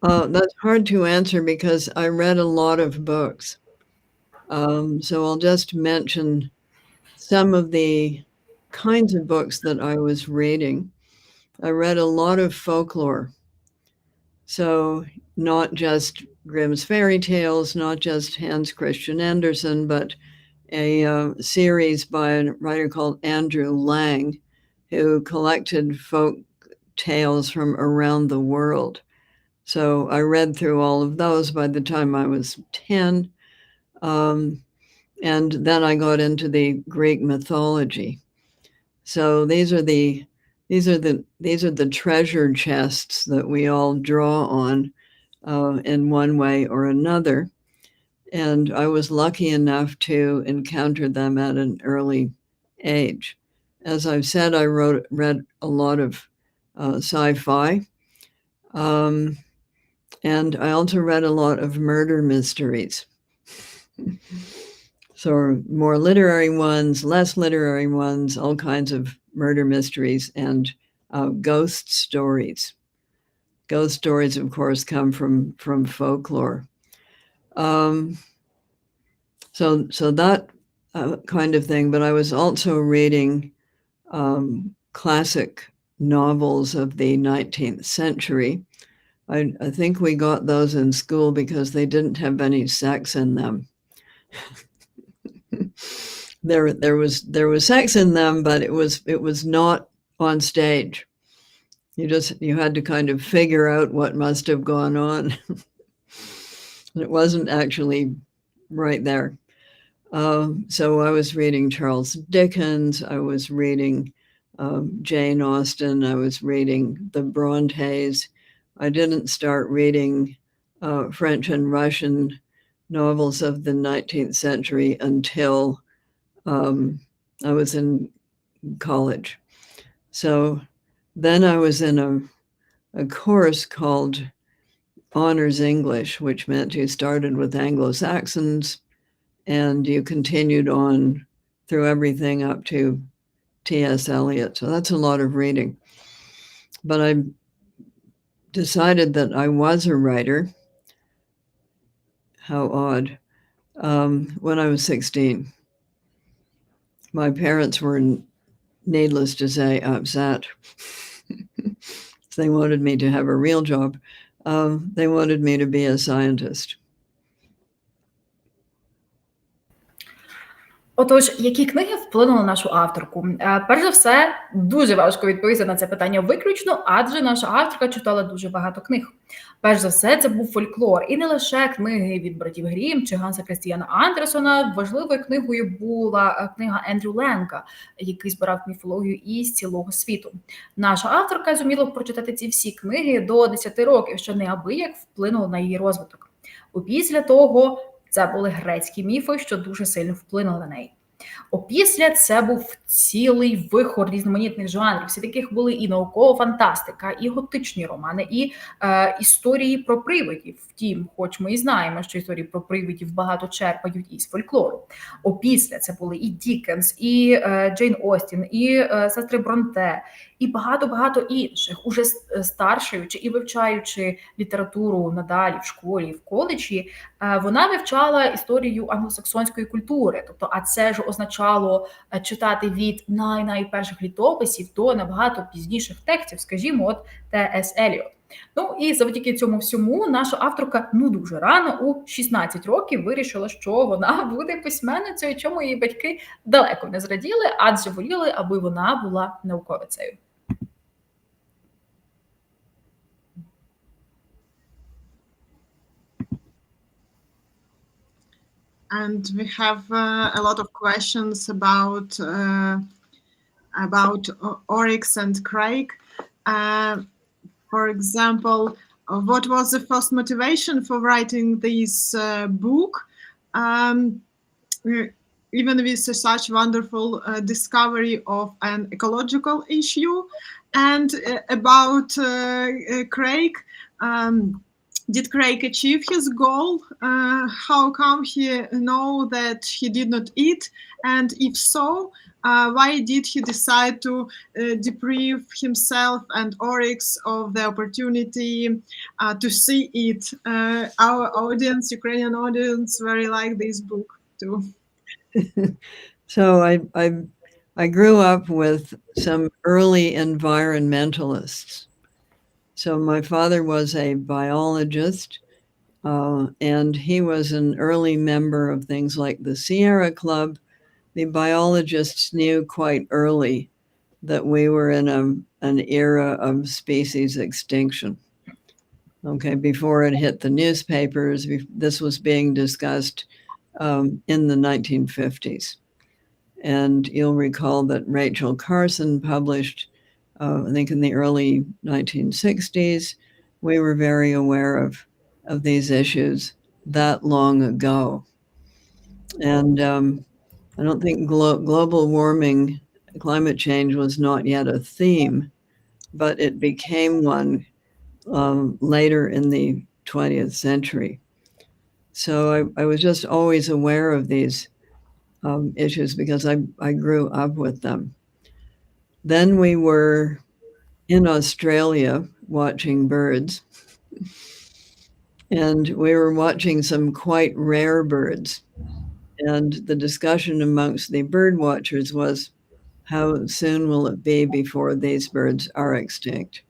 That's hard to answer because I read a lot of books. So I'll just mention some of the kinds of books that I was reading. I read a lot of folklore. So not just Grimm's fairy tales, not just Hans Christian Andersen, but a series by a writer called Andrew Lang, who collected folk tales from around the world. So I read through all of those by the time I was 10. And then I got into the Greek mythology. So these are the treasure chests that we all draw on in one way or another. And I was lucky enough to encounter them at an early age. As I've said, I read a lot of sci-fi. And I also read a lot of murder mysteries. So more literary ones, less literary ones, all kinds of murder mysteries, and ghost stories. Ghost stories, of course, come from folklore. So that kind of thing, but I was also reading classic novels of the 19th century. I think we got those in school because they didn't have any sex in them. There was sex in them, but it was not on stage. You had to kind of figure out what must have gone on. It wasn't actually right there. So I was reading Charles Dickens, I was reading Jane Austen, I was reading the Brontes. I didn't start reading French and Russian novels of the 19th century until I was in college. So then I was in a course called Honors English, which meant you started with Anglo-Saxons and you continued on through everything up to T.S. Eliot. So that's a lot of reading. But I decided that I was a writer. How odd. When I was 16. My parents were, needless to say, upset. They wanted me to have a real job. They wanted me to be a scientist. Отож, які книги вплинули на нашу авторку? Перш за все, дуже важко відповісти на це питання виключно, адже наша авторка читала дуже багато книг. Перш за все, це був фольклор. І не лише книги від братів Грім чи Ганса Крістіана Андерсона. Важливою книгою була книга Ендрю Ленка, який збирав міфологію із цілого світу. Наша авторка зуміла прочитати ці всі книги до 10 років, що неабияк вплинуло на її розвиток. Опісля того це були грецькі міфи, що дуже сильно вплинули на неї. Опісля це був цілий вихор різноманітних жанрів, серед яких були і наукова фантастика, і готичні романи, і історії про привидів. Втім, хоч ми і знаємо, що історії про привидів багато черпають із фольклору. Опісля це були і Діккенс, і Джейн Остін, і сестри Бронте, і багато-багато інших. Уже старшаючи і вивчаючи літературу надалі в школі, в коледжі, вона вивчала історію англосаксонської культури. Тобто, а це ж означало читати від найперших літописів до набагато пізніших текстів, скажімо, от Т.С. Еліот. Ну і завдяки цьому всьому наша авторка дуже рано, у 16 років, вирішила, що вона буде письменницею, чому її батьки далеко не зраділи, адже воліли, аби вона була науковицею. And we have a lot of questions about Oryx and Crake. For example, what was the first motivation for writing this book? Even with such wonderful discovery of an ecological issue. And about Crake, did Crake achieve his goal? How come he know that he did not eat? And if so, why did he decide to deprive himself and Oryx of the opportunity to see it? Our audience, Ukrainian audience, very like this book too. So I grew up with some early environmentalists. So my father was a biologist, and he was an early member of things like the Sierra Club. The biologists knew quite early that we were in an era of species extinction. Okay, before it hit the newspapers, this was being discussed in the 1950s. And you'll recall that Rachel Carson published, I think in the early 1960s, we were very aware of these issues that long ago. And I don't think global warming, climate change was not yet a theme, but it became one later in the 20th century. So I was just always aware of these issues because I grew up with them. Then we were in Australia watching birds, and we were watching some quite rare birds. And the discussion amongst the bird watchers was, how soon will it be before these birds are extinct?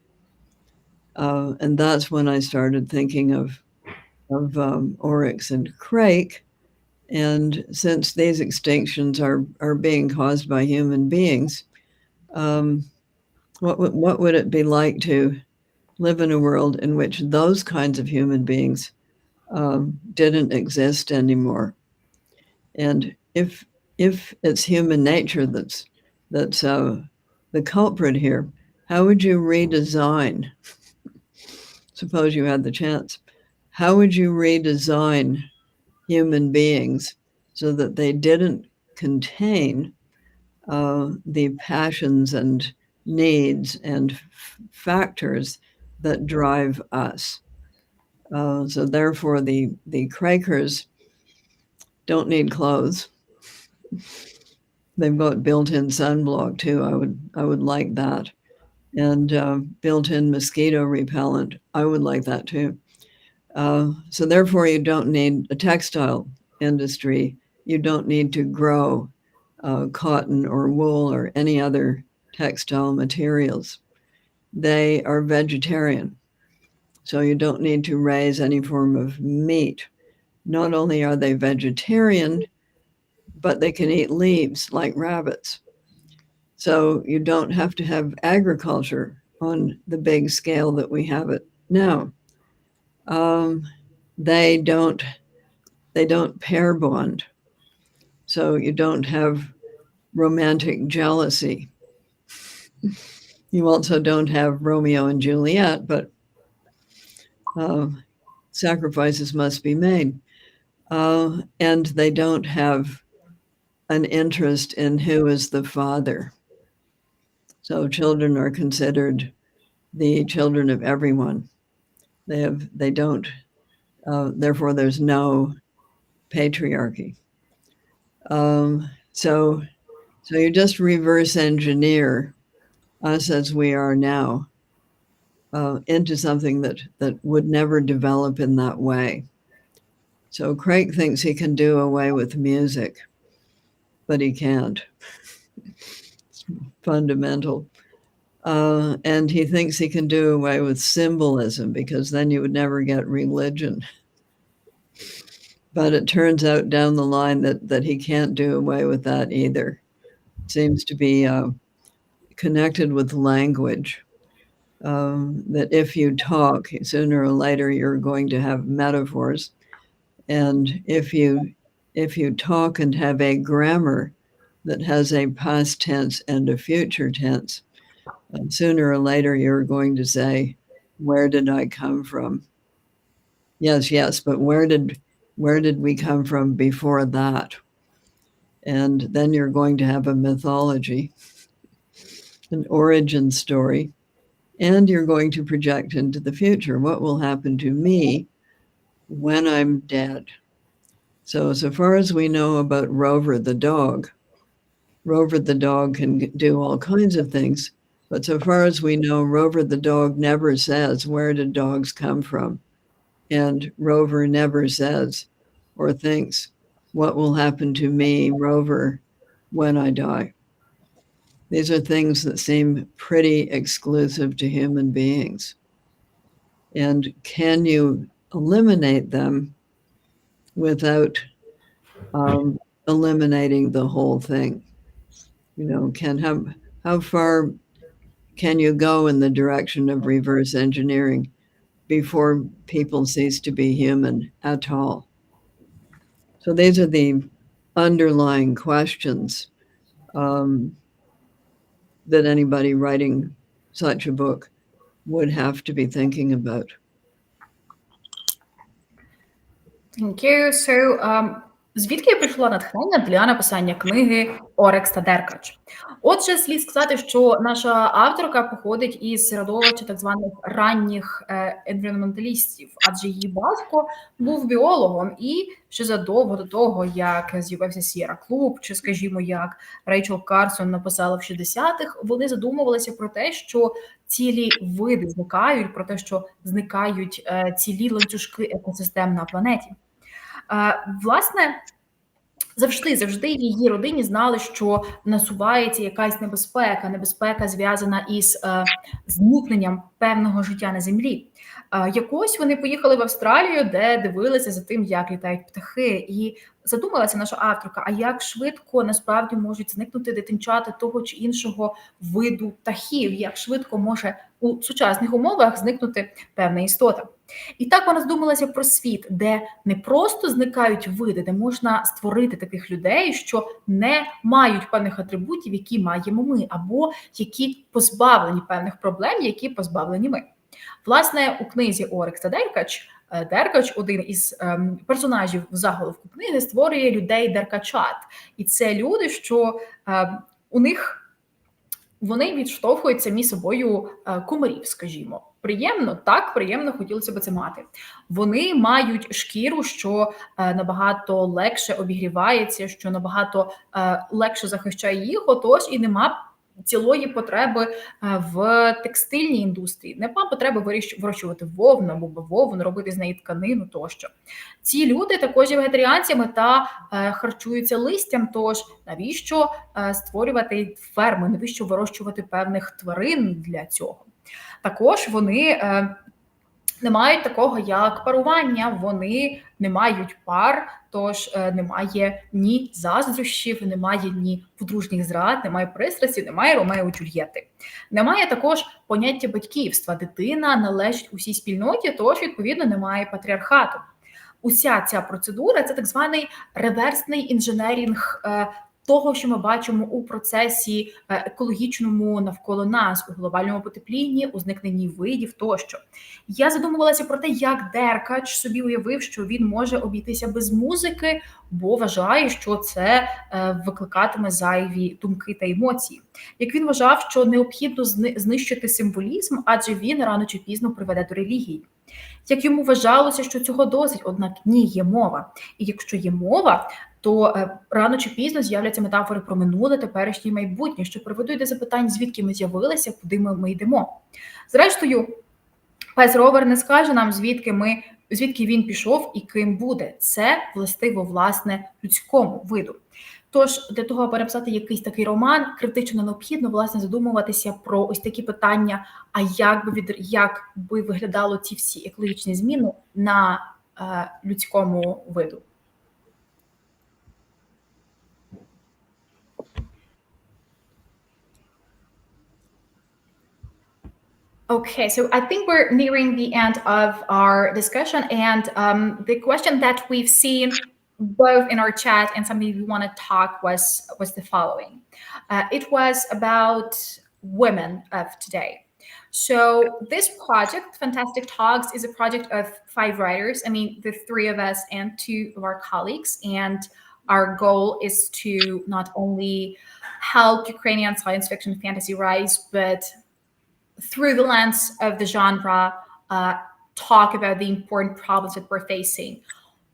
And that's when I started thinking of Oryx and Crake. And since these extinctions are being caused by human beings, what would it be like to live in a world in which those kinds of human beings didn't exist anymore? And if it's human nature that's the culprit here, how would you redesign? Suppose you had the chance. How would you redesign human beings so that they didn't contain the passions and needs and factors that drive us? So therefore, the Quakers don't need clothes. They've got built-in sunblock too. I would like that, and built-in mosquito repellent. I would like that too. So therefore, you don't need a textile industry. You don't need to grow cotton or wool or any other textile materials. They are vegetarian, so you don't need to raise any form of meat. Not only are they vegetarian, but they can eat leaves like rabbits. So you don't have to have agriculture on the big scale that we have it now. They don't pair bond. So you don't have romantic jealousy. You also don't have Romeo and Juliet, but sacrifices must be made. And they don't have an interest in who is the father. So children are considered the children of everyone. They don't, therefore there's no patriarchy. So you just reverse engineer us as we are now into something that would never develop in that way. So Craig thinks he can do away with music, but he can't. It's fundamental. And he thinks he can do away with symbolism because then you would never get religion. But it turns out down the line that he can't do away with that either. It seems to be connected with language. That if you talk, sooner or later you're going to have metaphors. And if you talk and have a grammar that has a past tense and a future tense, sooner or later you're going to say, where did I come from? Yes, but where did we come from before that? And then you're going to have a mythology, an origin story, and you're going to project into the future. What will happen to me when I'm dead? So far as we know about Rover the dog can do all kinds of things. But so far as we know, Rover the dog never says, where did dogs come from? And Rover never says or thinks, what will happen to me, Rover, when I die? These are things that seem pretty exclusive to human beings. And can you eliminate them without eliminating the whole thing? How far can you go in the direction of reverse engineering before people cease to be human at all? So these are the underlying questions that anybody writing such a book would have to be thinking about. Thank you. So, звідки прийшло натхнення для написання книги «Орекс та Деркач»? Отже, слід сказати, що наша авторка походить із середовища так званих ранніх енвіронменталістів, адже її батько був біологом, і ще задовго до того, як з'явився Сієра Клуб, чи, скажімо, як Рейчел Карсон написала в 60-х, вони задумувалися про те, що цілі види зникають, про те, що зникають цілі ланцюжки екосистем на планеті. Власне, завжди в її родині знали, що насувається якась небезпека зв'язана із зникненням певного життя на землі. Якось вони поїхали в Австралію, де дивилися за тим, як літають птахи, і задумалася наша авторка, а як швидко насправді можуть зникнути дитинчата того чи іншого виду птахів, як швидко може у сучасних умовах зникнути певна істота. І так вона задумалася про світ, де не просто зникають види, де можна створити таких людей, що не мають певних атрибутів, які маємо ми, або які позбавлені певних проблем, які позбавлені ми. Власне, у книзі Орекса Деркач, один із персонажів в заголовку книги, створює людей деркачат. І це люди, що у них вони відштовхують самі собою кумирів, скажімо. Приємно, так, приємно, хотілося б це мати. Вони мають шкіру, що набагато легше обігрівається, що набагато легше захищає їх, отож і нема цілої потреби в текстильній індустрії. Нема потреби вирощувати вовну або бавовну, робити з неї тканину тощо. Ці люди також є вегетаріанцями та харчуються листям, тож навіщо створювати ферми, навіщо вирощувати певних тварин для цього? Також вони не мають такого, як парування, вони не мають пар, тож немає ні заздрощів, немає ні подружніх зрад, немає пристрасті, немає Ромео і Джульєти. Немає також поняття батьківства. Дитина належить усій спільноті, тож, відповідно, немає патріархату. Уся ця процедура – це так званий реверсний інженерінг того, що ми бачимо у процесі екологічному навколо нас, у глобальному потеплінні, у зникненні видів тощо. Я задумувалася про те, як Деркач собі уявив, що він може обійтися без музики, бо вважає, що це викликатиме зайві думки та емоції. Як він вважав, що необхідно знищити символізм, адже він рано чи пізно приведе до релігії. Як йому вважалося, що цього досить, однак ні, є мова. І якщо є мова, то рано чи пізно з'являться метафори про минуле, теперішнє і майбутнє, що приведуть до запитань, звідки ми з'явилися, куди ми йдемо. Зрештою, пес Ровер не скаже нам, звідки він пішов і ким буде. Це властиво, власне, людському виду. Тож, для того, аби написати якийсь такий роман, критично необхідно, власне, задумуватися про ось такі питання, а як би виглядало ці всі екологічні зміни на людському виду. Okay, so I think we're nearing the end of our discussion, and the question that we've seen both in our chat and something we want to talk was the following. It was about women of today. So this project, Fantastic Talks, is a project of 5 writers. I mean, the 3 of us and 2 of our colleagues, and our goal is to not only help Ukrainian science fiction and fantasy rise, but through the lens of the genre, talk about the important problems that we're facing.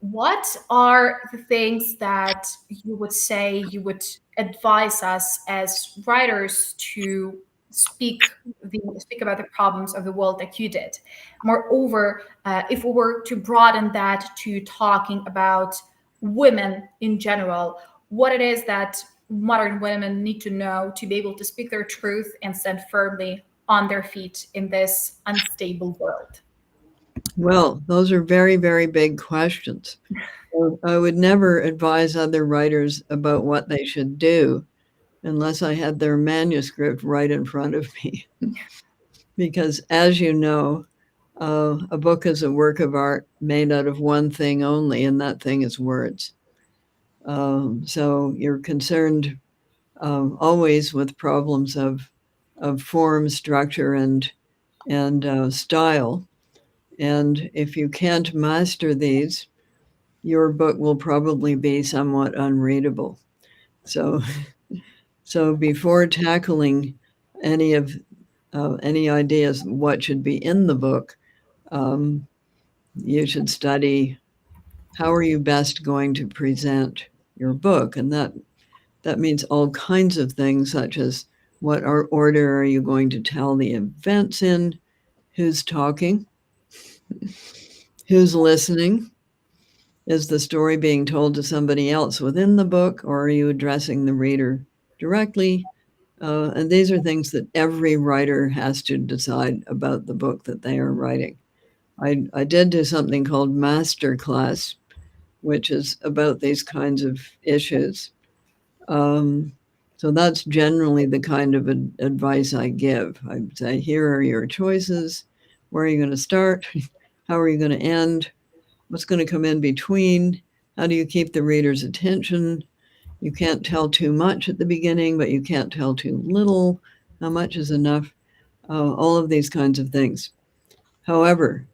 What are the things that you would say you would advise us as writers to speak about the problems of the world like you did? Moreover, if we were to broaden that to talking about women in general, what it is that modern women need to know to be able to speak their truth and stand firmly on their feet in this unstable world? Well, those are very, very big questions. I would never advise other writers about what they should do unless I had their manuscript right in front of me. Because as you know, a book is a work of art made out of one thing only, and that thing is words. So you're concerned always with problems of form, structure, and style. And if you can't master these, your book will probably be somewhat unreadable. So before tackling any ideas what should be in the book, you should study how are you best going to present your book, and that means all kinds of things, such as what order are you going to tell the events in, who's talking, who's listening. Is the story being told to somebody else within the book, or are you addressing the reader directly? And these are things that every writer has to decide about the book that they are writing. I did do something called Masterclass, which is about these kinds of issues. So that's generally the kind of advice I give. I say, here are your choices. Where are you going to start? how are you going to end? What's going to come in between? How do you keep the reader's attention? You can't tell too much at the beginning, but you can't tell too little. How much is enough? All of these kinds of things. However,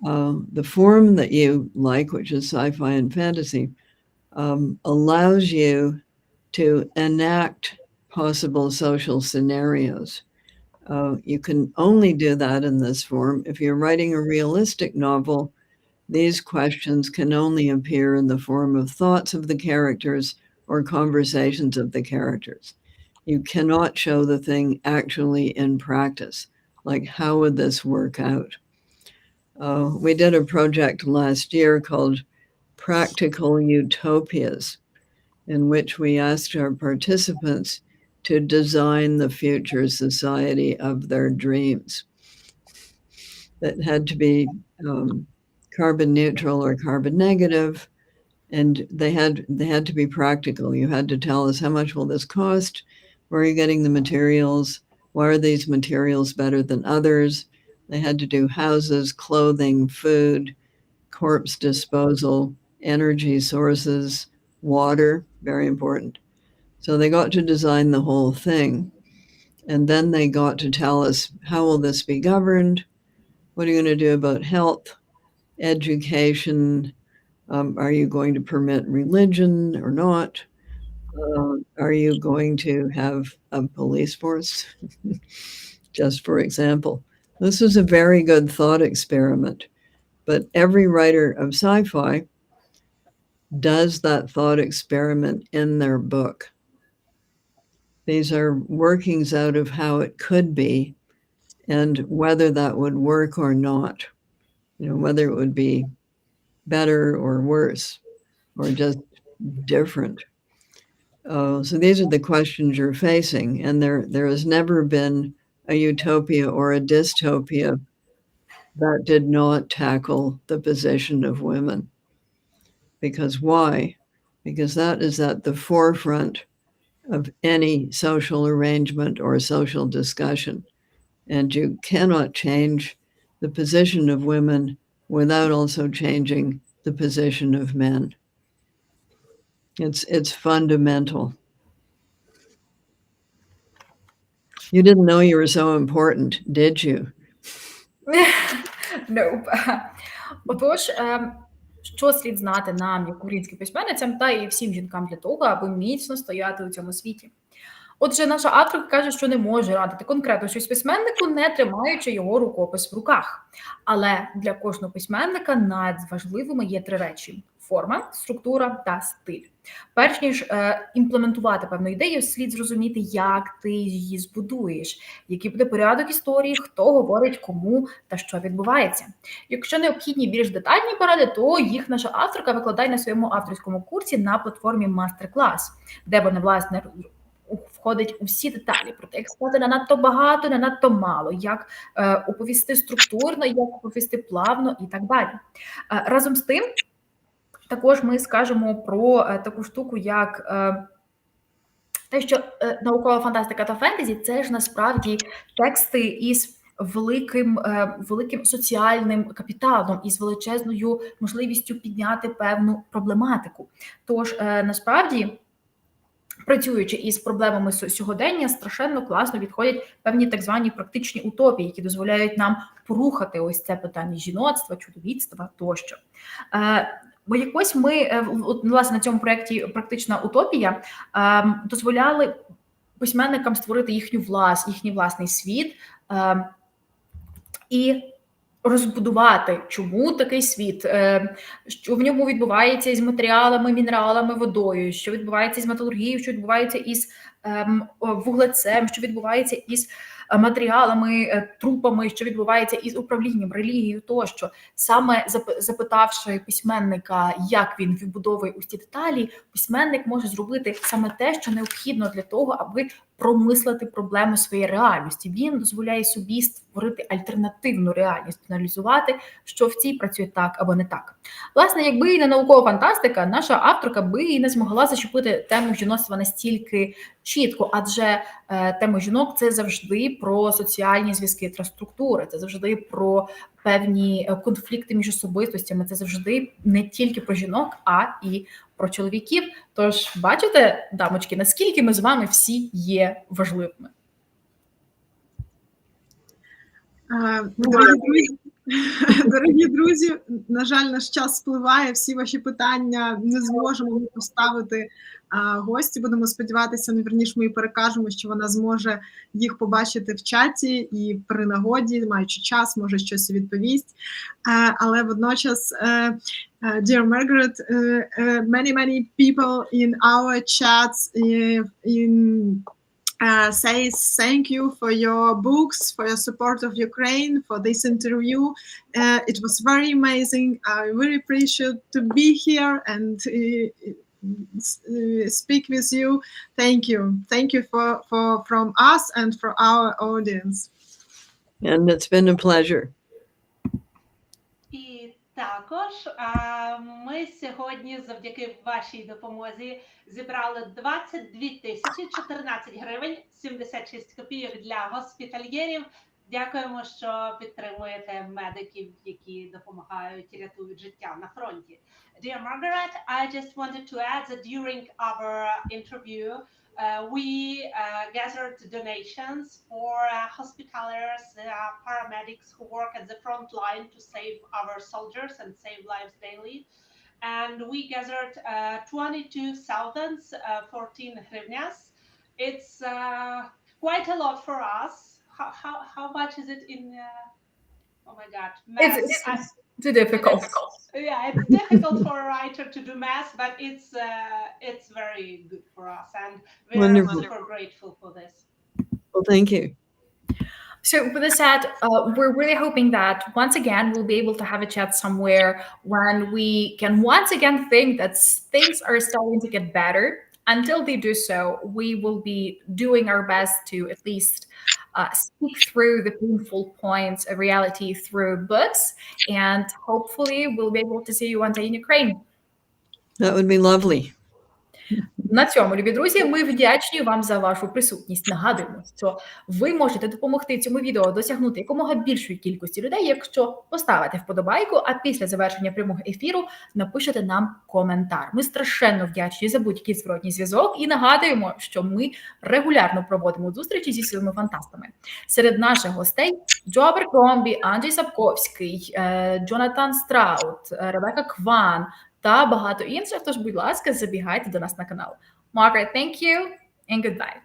the form that you like, which is sci-fi and fantasy, allows you to enact possible social scenarios. You can only do that in this form. If you're writing a realistic novel, these questions can only appear in the form of thoughts of the characters or conversations of the characters. You cannot show the thing actually in practice. Like, how would this work out? We did a project last year called Practical Utopias, in which we asked our participants to design the future society of their dreams. That had to be carbon neutral or carbon negative, and they had to be practical. You had to tell us, how much will this cost? Where are you getting the materials? Why are these materials better than others? They had to do houses, clothing, food, corpse disposal, energy sources, water, very important. So they got to design the whole thing. And then they got to tell us, how will this be governed? What are you going to do about health, education? Are you going to permit religion or not? Are you going to have a police force? Just for example. This is a very good thought experiment, but every writer of sci-fi does that thought experiment in their book. These are workings out of how it could be and whether that would work or not. You know, whether it would be better or worse or just different. So these are the questions you're facing, and there has never been a utopia or a dystopia that did not tackle the position of women. Because why? Because that is at the forefront of any social arrangement or social discussion. And you cannot change the position of women without also changing the position of men. It's fundamental. You didn't know you were so important, did you? Nope. Отож, що слід знати нам, як українським письменницям, та і всім жінкам для того, аби міцно стояти у цьому світі? Отже, наша авторка каже, що не може радити конкретно щось письменнику, не тримаючи його рукопис в руках. Але для кожного письменника надважливими є три речі: форма, структура та стиль. Перш ніж імплементувати певну ідею, слід зрозуміти, як ти її збудуєш, який буде порядок історії, хто говорить кому та що відбувається. Якщо необхідні більш детальні поради, то їх наша авторка викладає на своєму авторському курсі на платформі Мастер-клас, де вона, власне, входить усі деталі про те, як сказати не надто багато, не надто мало, як оповісти структурно, як оповісти плавно і так далі. Разом з тим, також ми скажемо про таку штуку, як те, що наукова фантастика та фентезі – це ж насправді тексти із великим соціальним капіталом, із величезною можливістю підняти певну проблематику. Тож, насправді, працюючи із проблемами сьогодення, страшенно класно відходять певні так звані практичні утопії, які дозволяють нам порухати ось це питання жіноцтва, чоловіцтва тощо. Бо якось ми, власне, на цьому проєкті «Практична утопія» дозволяли письменникам створити їхній власний світ і розбудувати, чому такий світ, що в ньому відбувається із матеріалами, мінералами, водою, що відбувається із металургією, що відбувається із вуглецем, що відбувається із матеріалами, трупами, що відбувається із управлінням, релігією тощо. Саме запитавши письменника, як він відбудовує усі деталі, письменник може зробити саме те, що необхідно для того, аби промислити проблему своєї реальності. Він дозволяє собі створити альтернативну реальність, аналізувати, що в цій працює так або не так. Власне, якби і не наукова фантастика, наша авторка би і не змогла зачепити тему жіноцтва настільки чітко, адже тема жінок – це завжди про соціальні зв'язки та структури, це завжди про певні конфлікти між особистостями, це завжди не тільки про жінок, а і про чоловіків. Тож, бачите, дамочки, наскільки ми з вами всі є важливими. Дорогі друзі, на жаль, наш час спливає, всі ваші питання не зможемо поставити гості. Будемо сподіватися, вірніше ми їй перекажемо, що вона зможе їх побачити в чаті і при нагоді, маючи час, може щось відповість. Але водночас, dear Margaret, many people in our chats says thank you for your books, for your support of Ukraine, for this interview. It was very amazing. I really appreciate to be here and speak with you. Thank you. Thank you for from us and for our audience. And it's been a pleasure. І також ми сьогодні завдяки вашій допомозі зібрали 22 тисячі 14 гривень 76 копійок для госпітальєрів. Дякуємо, що підтримуєте медиків, які допомагають і рятують життя на фронті. Dear Margaret, I just wanted to add that during our interview, we gathered donations for hospitaliers, paramedics who work at the front line to save our soldiers and save lives daily. And we gathered 22,014 hryvnias. It's quite a lot for us. How much is it in? Oh my God, math. It's too difficult. Yeah, it's difficult for a writer to do math, but it's very good for us, and we're super grateful for this. Well, thank you. So with that said, we're really hoping that once again we'll be able to have a chat somewhere when we can once again think that things are starting to get better. Until they do so, we will be doing our best to at least speak through the painful points of reality through books, and hopefully we'll be able to see you one day in Ukraine. That would be lovely. На цьому, любі друзі, ми вдячні вам за вашу присутність. Нагадуємо, що ви можете допомогти цьому відео досягнути якомога більшої кількості людей, якщо поставите вподобайку, а після завершення прямого ефіру напишете нам коментар. Ми страшенно вдячні за будь-який зворотній зв'язок і нагадуємо, що ми регулярно проводимо зустрічі зі своїми фантастами. Серед наших гостей Джо Аберкромбі, Анджей Сапковський, Джонатан Страут, Ребека Кван та багато інших, тож, будь ласка, забігайте до нас на канал. Margaret, thank you and goodbye.